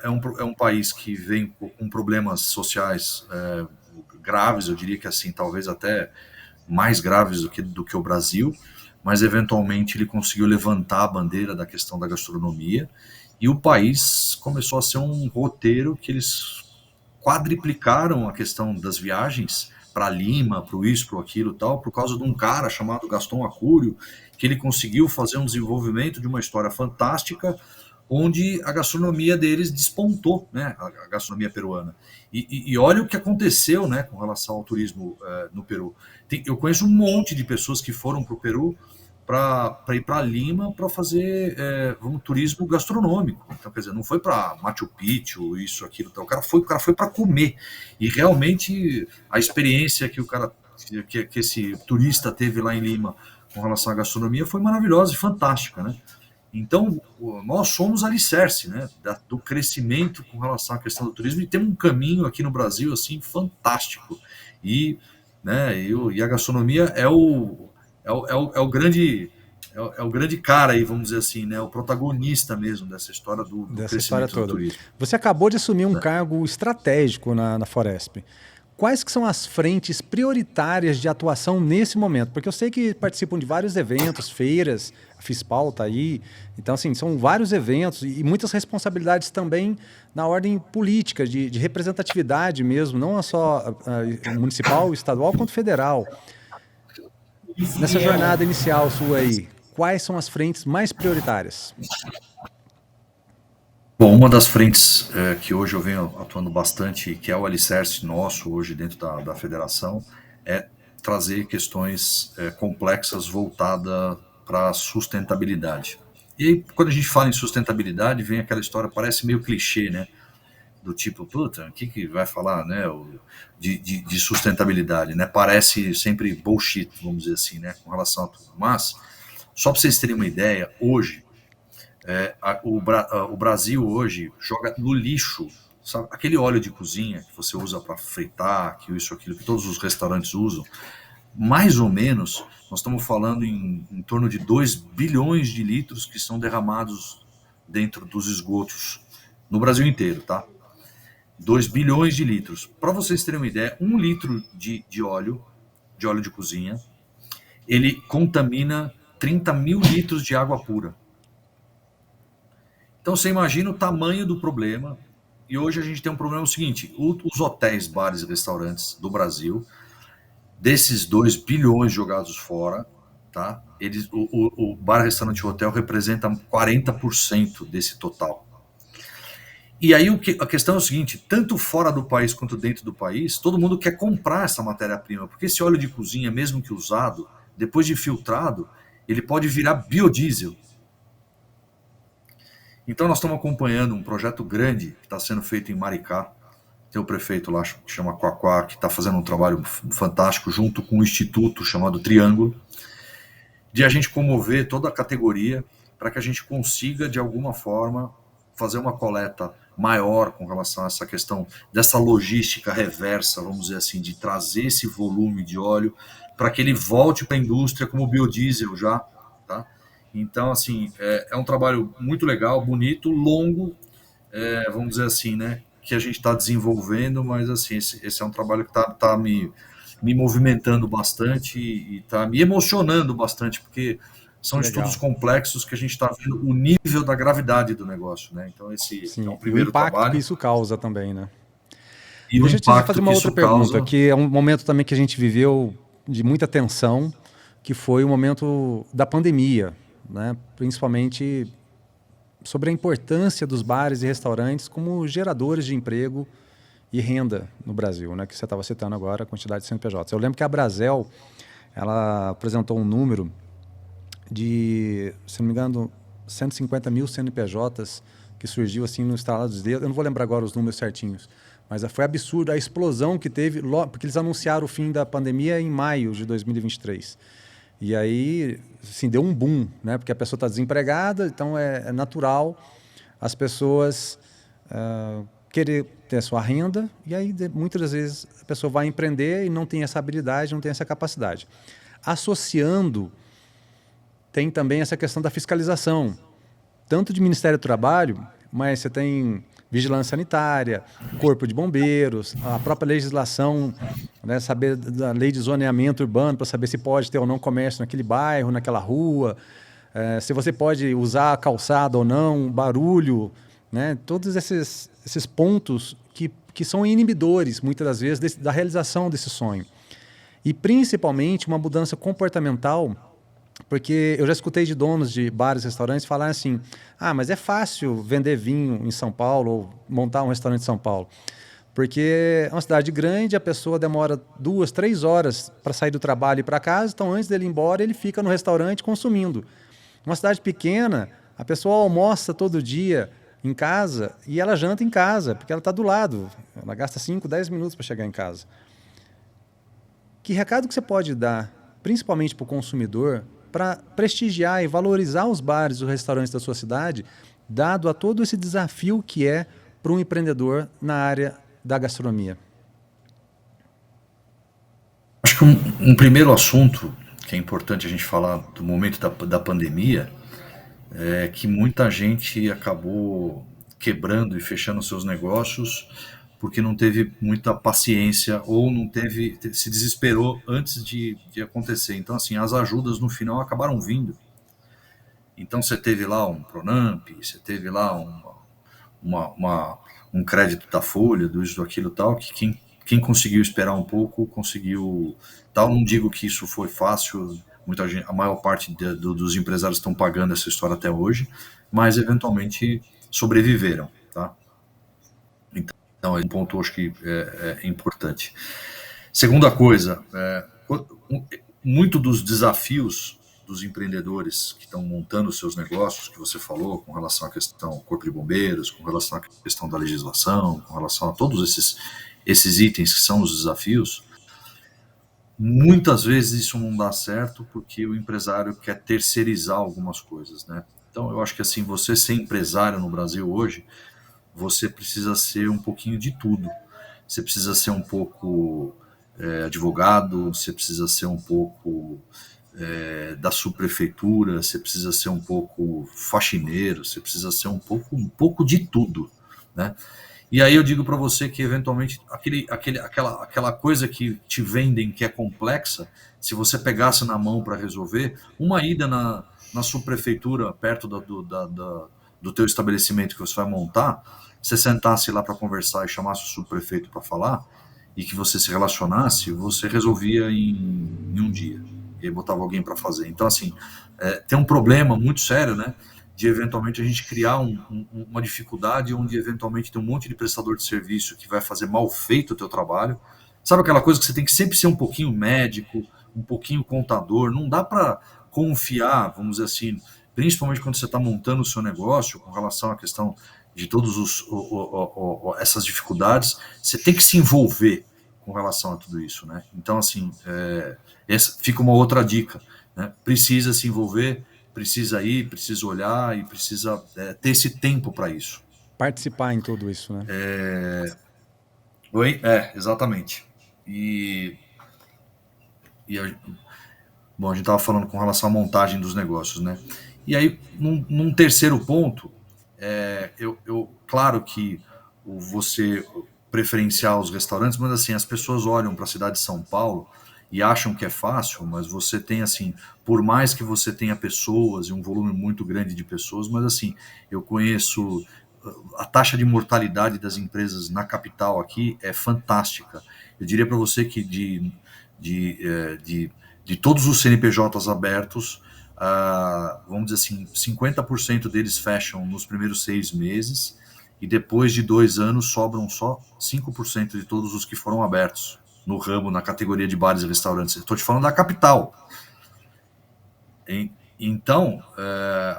é um país que vem com problemas sociais graves, eu diria que assim, talvez até mais graves do que o Brasil, mas eventualmente ele conseguiu levantar a bandeira da questão da gastronomia e o país começou a ser um roteiro que eles quadriplicaram a questão das viagens para Lima, para isso, para aquilo tal, por causa de um cara chamado Gaston Acúrio, que ele conseguiu fazer um desenvolvimento de uma história fantástica, onde a gastronomia deles despontou, né, a gastronomia peruana. E olha o que aconteceu, né, com relação ao turismo no Peru. Eu conheço um monte de pessoas que foram para o Peru para ir para Lima para fazer um turismo gastronômico. Então, quer dizer, não foi para Machu Picchu, isso, aquilo, tal. O cara foi para comer. E realmente a experiência que esse turista teve lá em Lima com relação à gastronomia foi maravilhosa e fantástica, né? Então, nós somos alicerce, né, do crescimento com relação à questão do turismo e temos um caminho aqui no Brasil assim fantástico. E, né, e a gastronomia é o grande cara aí, vamos dizer assim, né, o protagonista mesmo dessa história do crescimento do turismo. Você acabou de assumir um cargo estratégico na Foresp. Quais que são as frentes prioritárias de atuação nesse momento? Porque eu sei que participam de vários eventos, feiras, a FISPAL está aí. Então, assim, são vários eventos e muitas responsabilidades também na ordem política, de representatividade mesmo, não só municipal, estadual, quanto federal. Nessa jornada inicial sua aí, quais são as frentes mais prioritárias? Bom, uma das frentes que hoje eu venho atuando bastante, que é o alicerce nosso hoje dentro da federação, é trazer questões complexas voltadas para a sustentabilidade. E aí, quando a gente fala em sustentabilidade, vem aquela história, parece meio clichê, né? Do tipo, puta, o que vai falar, né? De sustentabilidade, né? Parece sempre bullshit, vamos dizer assim, né? Com relação a tudo. Mas, só para vocês terem uma ideia, hoje, o Brasil hoje joga no lixo sabe? Aquele óleo de cozinha que você usa para fritar, que isso, aquilo, que todos os restaurantes usam, mais ou menos, nós estamos falando em torno de 2 bilhões de litros que são derramados dentro dos esgotos no Brasil inteiro, tá? 2 bilhões de litros. Para vocês terem uma ideia, 1 litro de óleo de cozinha, ele contamina 30 mil litros de água pura. Então você imagina o tamanho do problema. E hoje a gente tem um problema seguinte: os hotéis, bares e restaurantes do Brasil, desses 2 bilhões jogados fora, tá? O bar, restaurante e hotel representa 40% desse total. E aí a questão é o seguinte: tanto fora do país quanto dentro do país, todo mundo quer comprar essa matéria-prima, porque esse óleo de cozinha, mesmo que usado, depois de filtrado, ele pode virar biodiesel. Então nós estamos acompanhando um projeto grande que está sendo feito em Maricá. Tem o prefeito lá, que chama Quaquá, que está fazendo um trabalho fantástico junto com um instituto chamado Triângulo, de a gente comover toda a categoria para que a gente consiga, de alguma forma, fazer uma coleta maior com relação a essa questão dessa logística reversa, vamos dizer assim, de trazer esse volume de óleo para que ele volte para a indústria como biodiesel já, tá? Então, assim, é um trabalho muito legal, bonito, longo, vamos dizer assim, né, que a gente está desenvolvendo, mas, assim, esse é um trabalho que está me movimentando bastante e está me emocionando bastante, porque são estudos complexos que a gente está vendo o nível da gravidade do negócio, né? Então, esse é o primeiro trabalho. E o impacto que isso causa também, né? E deixa eu te fazer uma outra pergunta, que é um momento também que a gente viveu de muita tensão, que foi o momento da pandemia, né? Principalmente sobre a importância dos bares e restaurantes como geradores de emprego e renda no Brasil, né? Que você estava citando agora, a quantidade de CNPJs. Eu lembro que a Brasel, ela apresentou um número de, se não me engano, 150 mil CNPJs que surgiu assim no estalar dos dedos. Eu não vou lembrar agora os números certinhos, mas foi absurdo a explosão que teve, porque eles anunciaram o fim da pandemia em maio de 2023. E aí, assim, deu um boom, né? Porque a pessoa está desempregada, então é natural as pessoas querer ter a sua renda, e aí muitas vezes a pessoa vai empreender e não tem essa habilidade, não tem essa capacidade. Associando, tem também essa questão da fiscalização, tanto de Ministério do Trabalho, mas você tem vigilância sanitária, corpo de bombeiros, a própria legislação, né, saber da lei de zoneamento urbano para saber se pode ter ou não comércio naquele bairro, naquela rua, se você pode usar a calçada ou não, barulho, né, todos esses pontos que são inibidores, muitas das vezes, da realização desse sonho. E, principalmente, uma mudança comportamental, porque eu já escutei de donos de bares e restaurantes falar assim: ah, mas é fácil vender vinho em São Paulo ou montar um restaurante em São Paulo. Porque é uma cidade grande, a pessoa demora 2, 3 horas para sair do trabalho e ir para casa, então antes dele ir embora ele fica no restaurante consumindo. Uma cidade pequena, a pessoa almoça todo dia em casa e ela janta em casa, porque ela está do lado. Ela gasta 5, 10 minutos para chegar em casa. Que recado que você pode dar, principalmente para o consumidor, para prestigiar e valorizar os bares e os restaurantes da sua cidade, dado a todo esse desafio que é para um empreendedor na área da gastronomia? Acho que um primeiro assunto que é importante a gente falar do momento da pandemia é que muita gente acabou quebrando e fechando seus negócios porque não teve muita paciência ou não se desesperou antes de acontecer. Então, assim, as ajudas no final acabaram vindo. Então, você teve lá um Pronamp, você teve lá um crédito da Folha, do isso, do aquilo, tal, que quem conseguiu esperar um pouco, conseguiu, tal. Não digo que isso foi fácil, muita gente, a maior parte dos empresários estão pagando essa história até hoje, mas eventualmente sobreviveram, tá? Então, é um ponto, acho que é importante. Segunda coisa, muito dos desafios dos empreendedores que estão montando seus negócios, que você falou, com relação à questão do corpo de bombeiros, com relação à questão da legislação, com relação a todos esses itens que são os desafios, muitas vezes isso não dá certo porque o empresário quer terceirizar algumas coisas, né? Então, eu acho que assim, você ser empresário no Brasil hoje, você precisa ser um pouquinho de tudo. Você precisa ser um pouco advogado, você precisa ser um pouco da subprefeitura, você precisa ser um pouco faxineiro, você precisa ser um pouco de tudo, né? E aí eu digo para você que, eventualmente, aquela coisa que te vendem que é complexa, se você pegasse na mão para resolver, uma ida na subprefeitura, perto do teu estabelecimento que você vai montar, você sentasse lá para conversar e chamasse o subprefeito para falar, e que você se relacionasse, você resolvia em um dia. E aí botava alguém para fazer. Então, assim, tem um problema muito sério, né? De eventualmente a gente criar uma dificuldade onde eventualmente tem um monte de prestador de serviço que vai fazer mal feito o teu trabalho. Sabe aquela coisa que você tem que sempre ser um pouquinho médico, um pouquinho contador, não dá para confiar, vamos dizer assim, principalmente quando você está montando o seu negócio, com relação à questão de todas essas dificuldades, você tem que se envolver com relação a tudo isso, né? Então, assim, essa fica uma outra dica, né? Precisa se envolver, precisa ir, precisa olhar e precisa ter esse tempo para isso. Participar em tudo isso, né? Oi? Exatamente. E bom, a gente estava falando com relação à montagem dos negócios, né? E aí, num terceiro ponto, claro que você preferenciar os restaurantes, mas assim, as pessoas olham para a cidade de São Paulo e acham que é fácil, mas você tem assim, por mais que você tenha pessoas e um volume muito grande de pessoas, mas assim, eu conheço a taxa de mortalidade das empresas na capital aqui é fantástica. Eu diria para você que de todos os CNPJs abertos, vamos dizer assim, 50% deles fecham nos primeiros 6 meses e depois de 2 anos sobram só 5% de todos os que foram abertos no ramo, na categoria de bares e restaurantes. Estou te falando da capital. Então,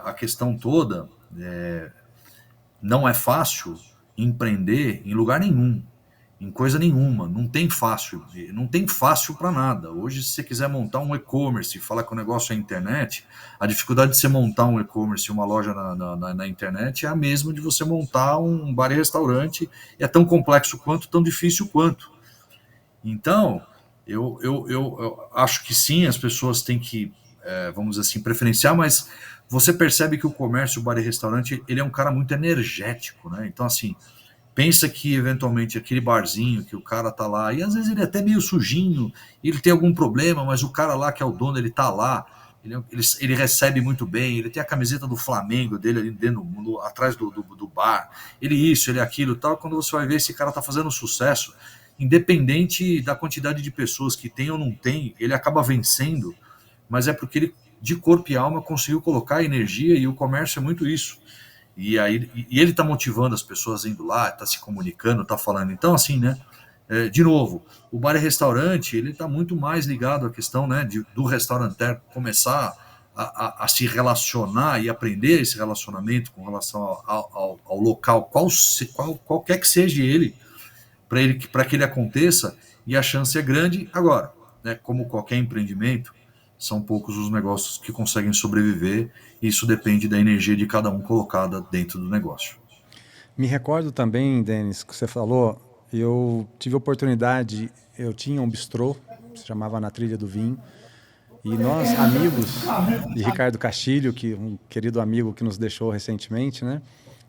a questão toda não é fácil empreender em lugar nenhum, em coisa nenhuma, não tem fácil para nada. Hoje, se você quiser montar um e-commerce e falar que o negócio é internet, a dificuldade de você montar um e-commerce, uma loja na internet é a mesma de você montar um bar e restaurante, é tão complexo quanto, tão difícil quanto. Então, eu acho que sim, as pessoas têm que, vamos dizer assim, preferenciar, mas você percebe que o comércio, o bar e restaurante, ele é um cara muito energético, né? Então, assim, pensa que eventualmente aquele barzinho que o cara tá lá, e às vezes ele é até meio sujinho, ele tem algum problema, mas o cara lá que é o dono, ele tá lá, ele recebe muito bem, ele tem a camiseta do Flamengo dele ali dentro, atrás do bar, ele isso, ele aquilo tal. Quando você vai ver, esse cara tá fazendo sucesso, independente da quantidade de pessoas que tem ou não tem, ele acaba vencendo, mas é porque ele, de corpo e alma, conseguiu colocar energia, e o comércio é muito isso. E ele está motivando as pessoas indo lá, está se comunicando, está falando. Então, assim, né? De novo, o bar e restaurante, ele está muito mais ligado à questão, né, do restauranteiro começar a se relacionar e aprender esse relacionamento com relação ao local, qualquer que seja ele, para que ele aconteça, e a chance é grande. Agora, né, como qualquer empreendimento, são poucos os negócios que conseguem sobreviver, e isso depende da energia de cada um colocada dentro do negócio. Me recordo também, Denis, que você falou, eu tive a oportunidade, eu tinha um bistrô, se chamava Na Trilha do Vinho, e nós, amigos de Ricardo Castilho, que um querido amigo que nos deixou recentemente, né,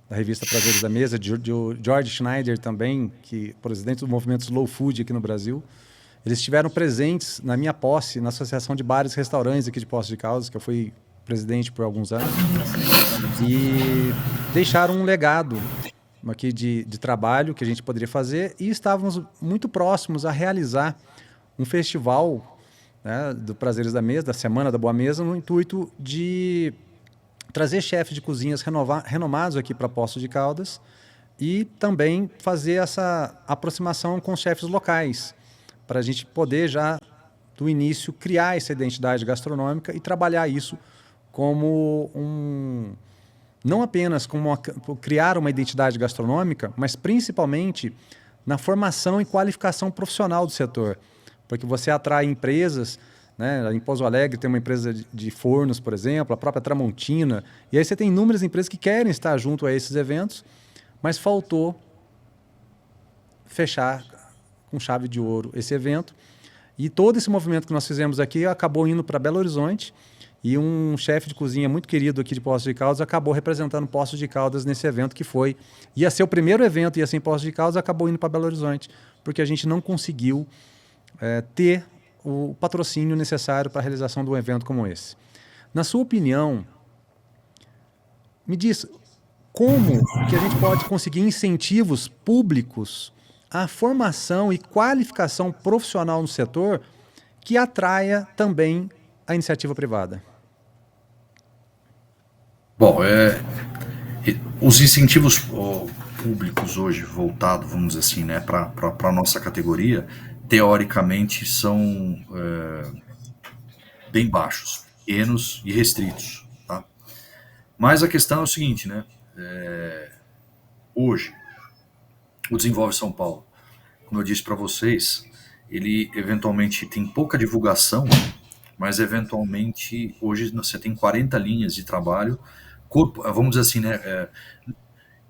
da revista Prazeres da Mesa, de George Schneider também, que presidente do movimento Slow Food aqui no Brasil, eles estiveram presentes na minha posse, na Associação de Bares e Restaurantes aqui de Poços de Caldas, que eu fui presidente por alguns anos, e deixaram um legado aqui de trabalho que a gente poderia fazer, e estávamos muito próximos a realizar um festival, né, do Prazeres da Mesa, da Semana da Boa Mesa, no intuito de trazer chefes de cozinhas renomados aqui para Poços de Caldas e também fazer essa aproximação com os chefes locais, para a gente poder já, do início, criar essa identidade gastronômica e trabalhar isso como não apenas como criar uma identidade gastronômica, mas principalmente na formação e qualificação profissional do setor, porque você atrai empresas, né? Em Pouso Alegre tem uma empresa de fornos, por exemplo, a própria Tramontina, e aí você tem inúmeras empresas que querem estar junto a esses eventos mas faltou fechar com chave de ouro esse evento. E todo esse movimento que nós fizemos aqui acabou indo para Belo Horizonte, e um chefe de cozinha muito querido aqui de Poços de Caldas acabou representando Poços de Caldas nesse evento, que ia ser o primeiro evento, ia ser em Poços de Caldas, acabou indo para Belo Horizonte, porque a gente não conseguiu ter o patrocínio necessário para a realização de um evento como esse. Na sua opinião, me diz, como que a gente pode conseguir incentivos públicos à formação e qualificação profissional no setor que atraia também a iniciativa privada? Bom, os incentivos públicos hoje voltados, vamos dizer assim, né, para a nossa categoria, teoricamente são bem baixos, pequenos e restritos, tá? Mas a questão é o seguinte, né? Hoje, o Desenvolve São Paulo, como eu disse para vocês, ele eventualmente tem pouca divulgação, mas eventualmente hoje você tem 40 linhas de trabalho, vamos dizer assim, né?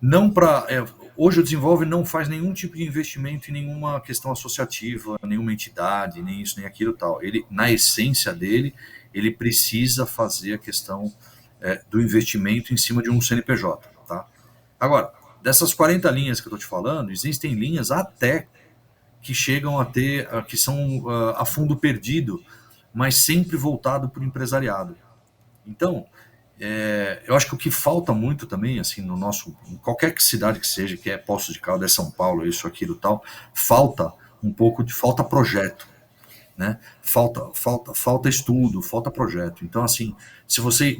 Não para hoje o Desenvolve não faz nenhum tipo de investimento em nenhuma questão associativa, nenhuma entidade, nem isso nem aquilo tal. Ele, na essência dele, ele precisa fazer a questão do investimento em cima de um CNPJ, tá? Agora, dessas 40 linhas que eu estou te falando, existem linhas até que chegam a ter, que são a fundo perdido, mas sempre voltado para o empresariado. Então, eu acho que o que falta muito também, assim, em qualquer cidade que seja, que é Poços de Caldas, é São Paulo, isso, aquilo, tal, falta projeto, né? Falta estudo, falta projeto. Então, assim, se você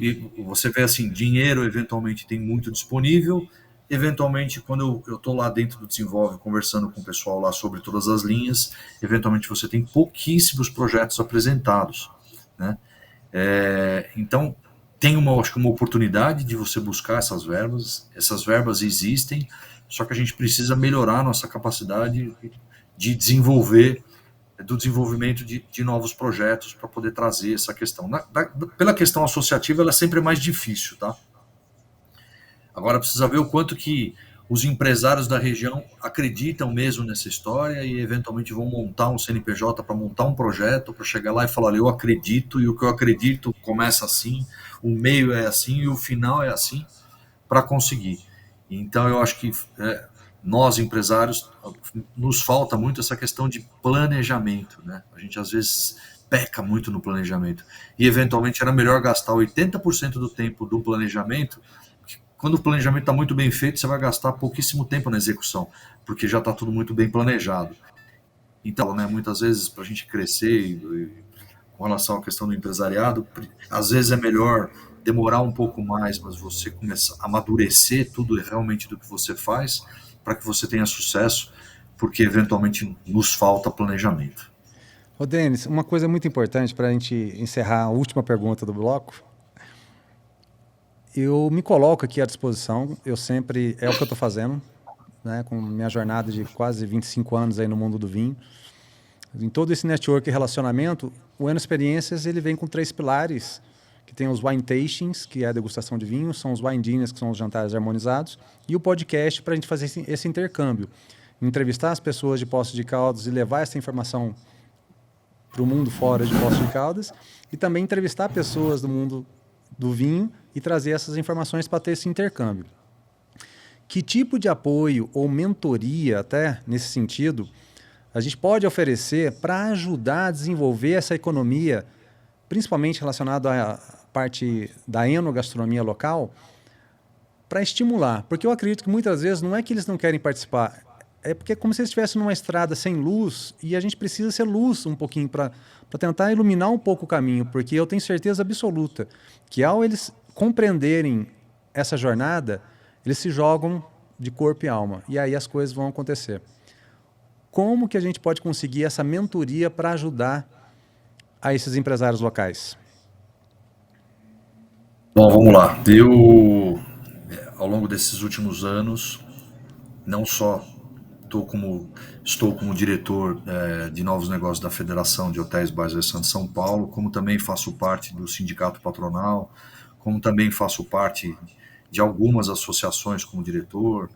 vê assim, dinheiro eventualmente tem muito disponível, eventualmente quando eu estou lá dentro do Desenvolve conversando com o pessoal lá sobre todas as linhas, eventualmente você tem pouquíssimos projetos apresentados, né? Então tem acho que uma oportunidade de você buscar essas verbas existem, só que a gente precisa melhorar a nossa capacidade de desenvolvimento de novos projetos para poder trazer essa questão. Pela questão associativa, ela é sempre mais difícil, tá? Agora precisa ver o quanto que os empresários da região acreditam mesmo nessa história e eventualmente vão montar um CNPJ para montar um projeto, para chegar lá e falar, olha, eu acredito, e o que eu acredito começa assim, o meio é assim e o final é assim, para conseguir. Então eu acho que nós empresários, nos falta muito essa questão de planejamento, né? A gente às vezes peca muito no planejamento e eventualmente era melhor gastar 80% do tempo do planejamento. Quando o planejamento está muito bem feito, você vai gastar pouquíssimo tempo na execução, porque já está tudo muito bem planejado. Então, né, muitas vezes, para a gente crescer, com relação à questão do empresariado, às vezes é melhor demorar um pouco mais, mas você começar a amadurecer tudo realmente do que você faz, para que você tenha sucesso, porque eventualmente nos falta planejamento. Ô, Denis, uma coisa muito importante para a gente encerrar a última pergunta do bloco. Eu me coloco aqui à disposição, é o que eu estou fazendo, né, com minha jornada de quase 25 anos aí no mundo do vinho. Em todo esse network e relacionamento, o Eno Experiências ele vem com 3 pilares, que tem os wine tastings, que é a degustação de vinho, são os wine dinners, que são os jantares harmonizados, e o podcast para a gente fazer esse intercâmbio. Entrevistar as pessoas de Poços de Caldas e levar essa informação para o mundo fora de Poços de Caldas, e também entrevistar pessoas do mundo do vinho e trazer essas informações para ter esse intercâmbio. Que tipo de apoio ou mentoria, até nesse sentido, a gente pode oferecer para ajudar a desenvolver essa economia, principalmente relacionada à parte da enogastronomia local, para estimular? Porque eu acredito que muitas vezes não é que eles não querem participar, é porque é como se eles estivessem numa estrada sem luz e a gente precisa ser luz um pouquinho para tentar iluminar um pouco o caminho, porque eu tenho certeza absoluta que ao eles compreenderem essa jornada, eles se jogam de corpo e alma, e aí as coisas vão acontecer. Como que a gente pode conseguir essa mentoria para ajudar a esses empresários locais? Bom, vamos lá. Eu, ao longo desses últimos anos, não só estou como diretor de novos negócios da Federação de Hotéis Bares e Restaurantes de São Paulo, como também faço parte do sindicato patronal, como também faço parte de algumas associações como diretor,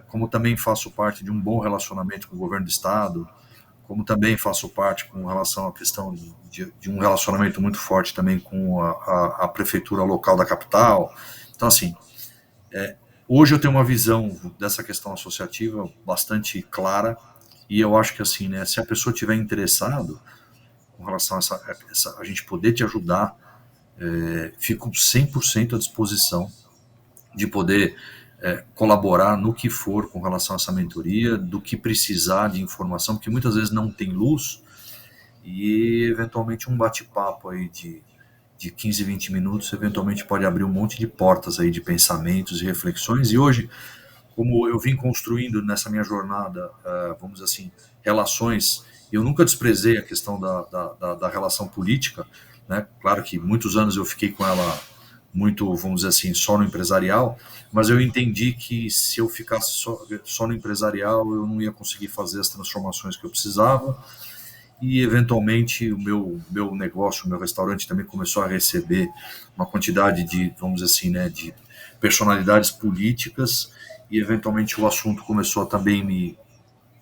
como também faço parte de um bom relacionamento com o governo do estado, como também faço parte com relação à questão de um relacionamento muito forte também com a prefeitura local da capital. Então, assim, hoje eu tenho uma visão dessa questão associativa bastante clara, e eu acho que, assim, né, se a pessoa estiver interessado com relação a gente poder te ajudar, fico 100% à disposição de poder colaborar no que for com relação a essa mentoria, do que precisar de informação, porque muitas vezes não tem luz, e eventualmente um bate-papo aí de 15, 20 minutos, eventualmente pode abrir um monte de portas aí de pensamentos e reflexões. E hoje, como eu vim construindo nessa minha jornada, vamos dizer assim, relações, eu nunca desprezei a questão da relação política, né? Claro que muitos anos eu fiquei com ela muito, vamos dizer assim, só no empresarial, mas eu entendi que se eu ficasse só no empresarial, eu não ia conseguir fazer as transformações que eu precisava, e eventualmente o meu negócio, o meu restaurante também começou a receber uma quantidade de, vamos dizer assim, né, de personalidades políticas, e eventualmente o assunto começou a também me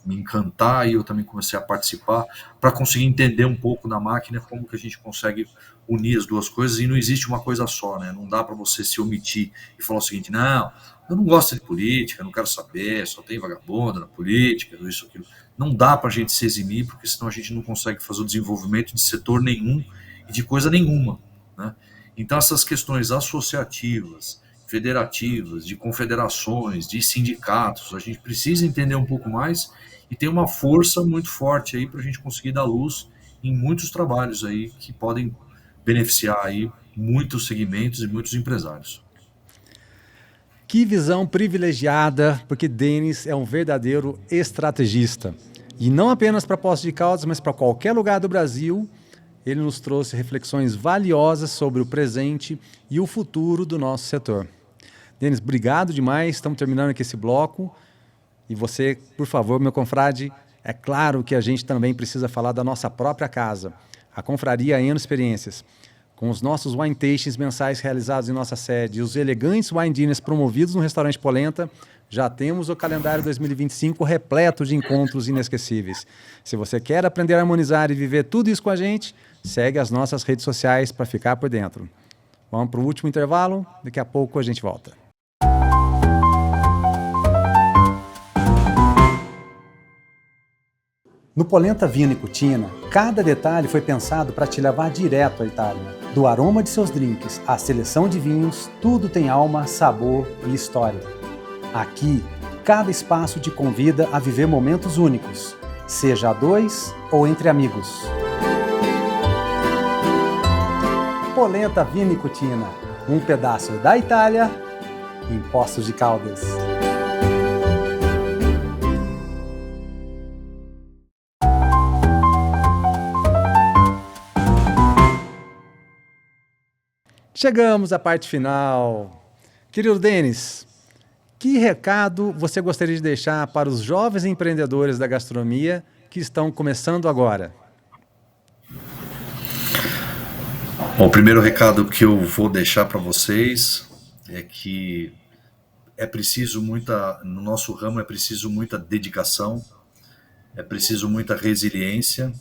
encantar, e eu também comecei a participar para conseguir entender um pouco na máquina como que a gente consegue unir as duas coisas, e não existe uma coisa só, né? Não dá para você se omitir e falar o seguinte: não, eu não gosto de política, não quero saber, só tem vagabundo na política, isso, aquilo. Não dá para a gente se eximir, porque senão a gente não consegue fazer o desenvolvimento de setor nenhum e de coisa nenhuma, né? Então essas questões associativas, federativas, de confederações, de sindicatos, a gente precisa entender um pouco mais, e tem uma força muito forte aí para a gente conseguir dar luz em muitos trabalhos aí que podem beneficiar aí muitos segmentos e muitos empresários. Que visão privilegiada, porque Denis é um verdadeiro estrategista. E não apenas para Poços de Caldas, mas para qualquer lugar do Brasil, ele nos trouxe reflexões valiosas sobre o presente e o futuro do nosso setor. Denis, obrigado demais, estamos terminando aqui esse bloco. E você, por favor, meu confrade, é claro que a gente também precisa falar da nossa própria casa, a Confraria Eno Experiências. Com os nossos wine tastings mensais realizados em nossa sede e os elegantes wine dinners promovidos no restaurante Polenta, já temos o calendário 2025 repleto de encontros inesquecíveis. Se você quer aprender a harmonizar e viver tudo isso com a gente, segue as nossas redes sociais para ficar por dentro. Vamos para o último intervalo, daqui a pouco a gente volta. No Polenta Vinho e Cucina, cada detalhe foi pensado para te levar direto à Itália. Do aroma de seus drinks à seleção de vinhos, tudo tem alma, sabor e história. Aqui, cada espaço te convida a viver momentos únicos, seja a dois ou entre amigos. Polenta Vinho e Cucina, um pedaço da Itália em Poços de Caldas. Chegamos à parte final. Querido Denis, que recado você gostaria de deixar para os jovens empreendedores da gastronomia que estão começando agora? Bom, o primeiro recado que eu vou deixar para vocês é que no nosso ramo é preciso muita dedicação, é preciso muita resiliência,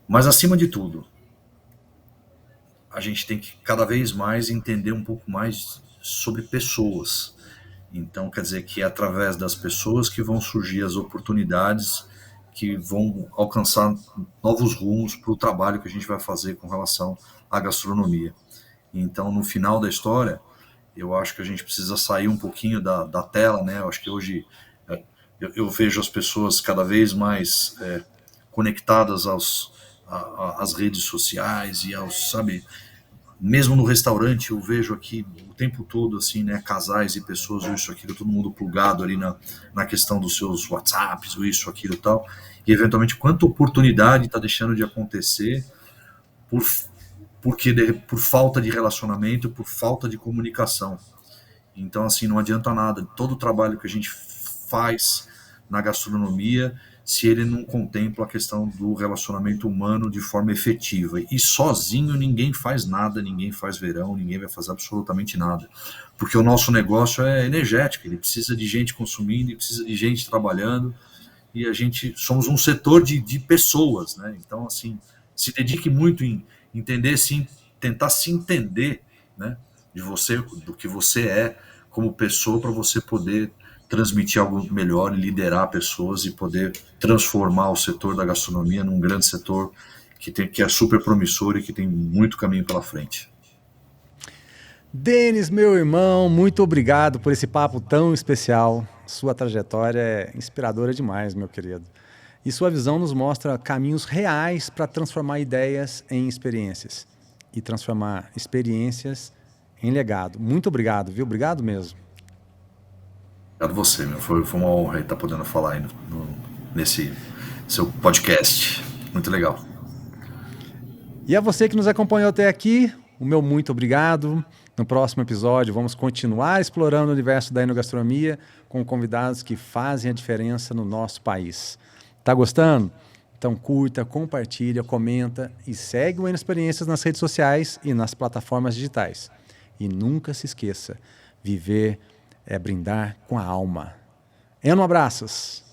mas acima de tudo, a gente tem que cada vez mais entender um pouco mais sobre pessoas. Então, quer dizer que é através das pessoas que vão surgir as oportunidades, que vão alcançar novos rumos para o trabalho que a gente vai fazer com relação à gastronomia. Então, no final da história, eu acho que a gente precisa sair um pouquinho da tela, né? Eu acho que hoje eu vejo as pessoas cada vez mais conectadas às redes sociais e sabe, mesmo no restaurante eu vejo aqui o tempo todo, assim, né, casais e pessoas, isso, aquilo, todo mundo plugado ali na questão dos seus WhatsApps, isso, aquilo e tal, e eventualmente quanta oportunidade está deixando de acontecer por falta de relacionamento, por falta de comunicação. Então, assim, não adianta nada, todo o trabalho que a gente faz na gastronomia se ele não contempla a questão do relacionamento humano de forma efetiva. E sozinho ninguém faz nada, ninguém faz verão, ninguém vai fazer absolutamente nada. Porque o nosso negócio é energético, ele precisa de gente consumindo, ele precisa de gente trabalhando, e a gente somos um setor de pessoas, né? Então, assim, se dedique muito em entender, sim, tentar se entender, né? De você, do que você é como pessoa, para você poder transmitir algo melhor e liderar pessoas e poder transformar o setor da gastronomia num grande setor que é super promissor e que tem muito caminho pela frente. Denis, meu irmão, muito obrigado por esse papo tão especial. Sua trajetória é inspiradora demais, meu querido. E sua visão nos mostra caminhos reais para transformar ideias em experiências e transformar experiências em legado. Muito obrigado, viu? Obrigado mesmo. Obrigado a você, meu. Foi uma honra estar podendo falar aí nesse seu podcast. Muito legal. E a você que nos acompanhou até aqui, o meu muito obrigado. No próximo episódio, vamos continuar explorando o universo da enogastronomia com convidados que fazem a diferença no nosso país. Tá gostando? Então curta, compartilha, comenta e segue o Eno Experiências nas redes sociais e nas plataformas digitais. E nunca se esqueça, viver é brindar com a alma. Eno, abraços!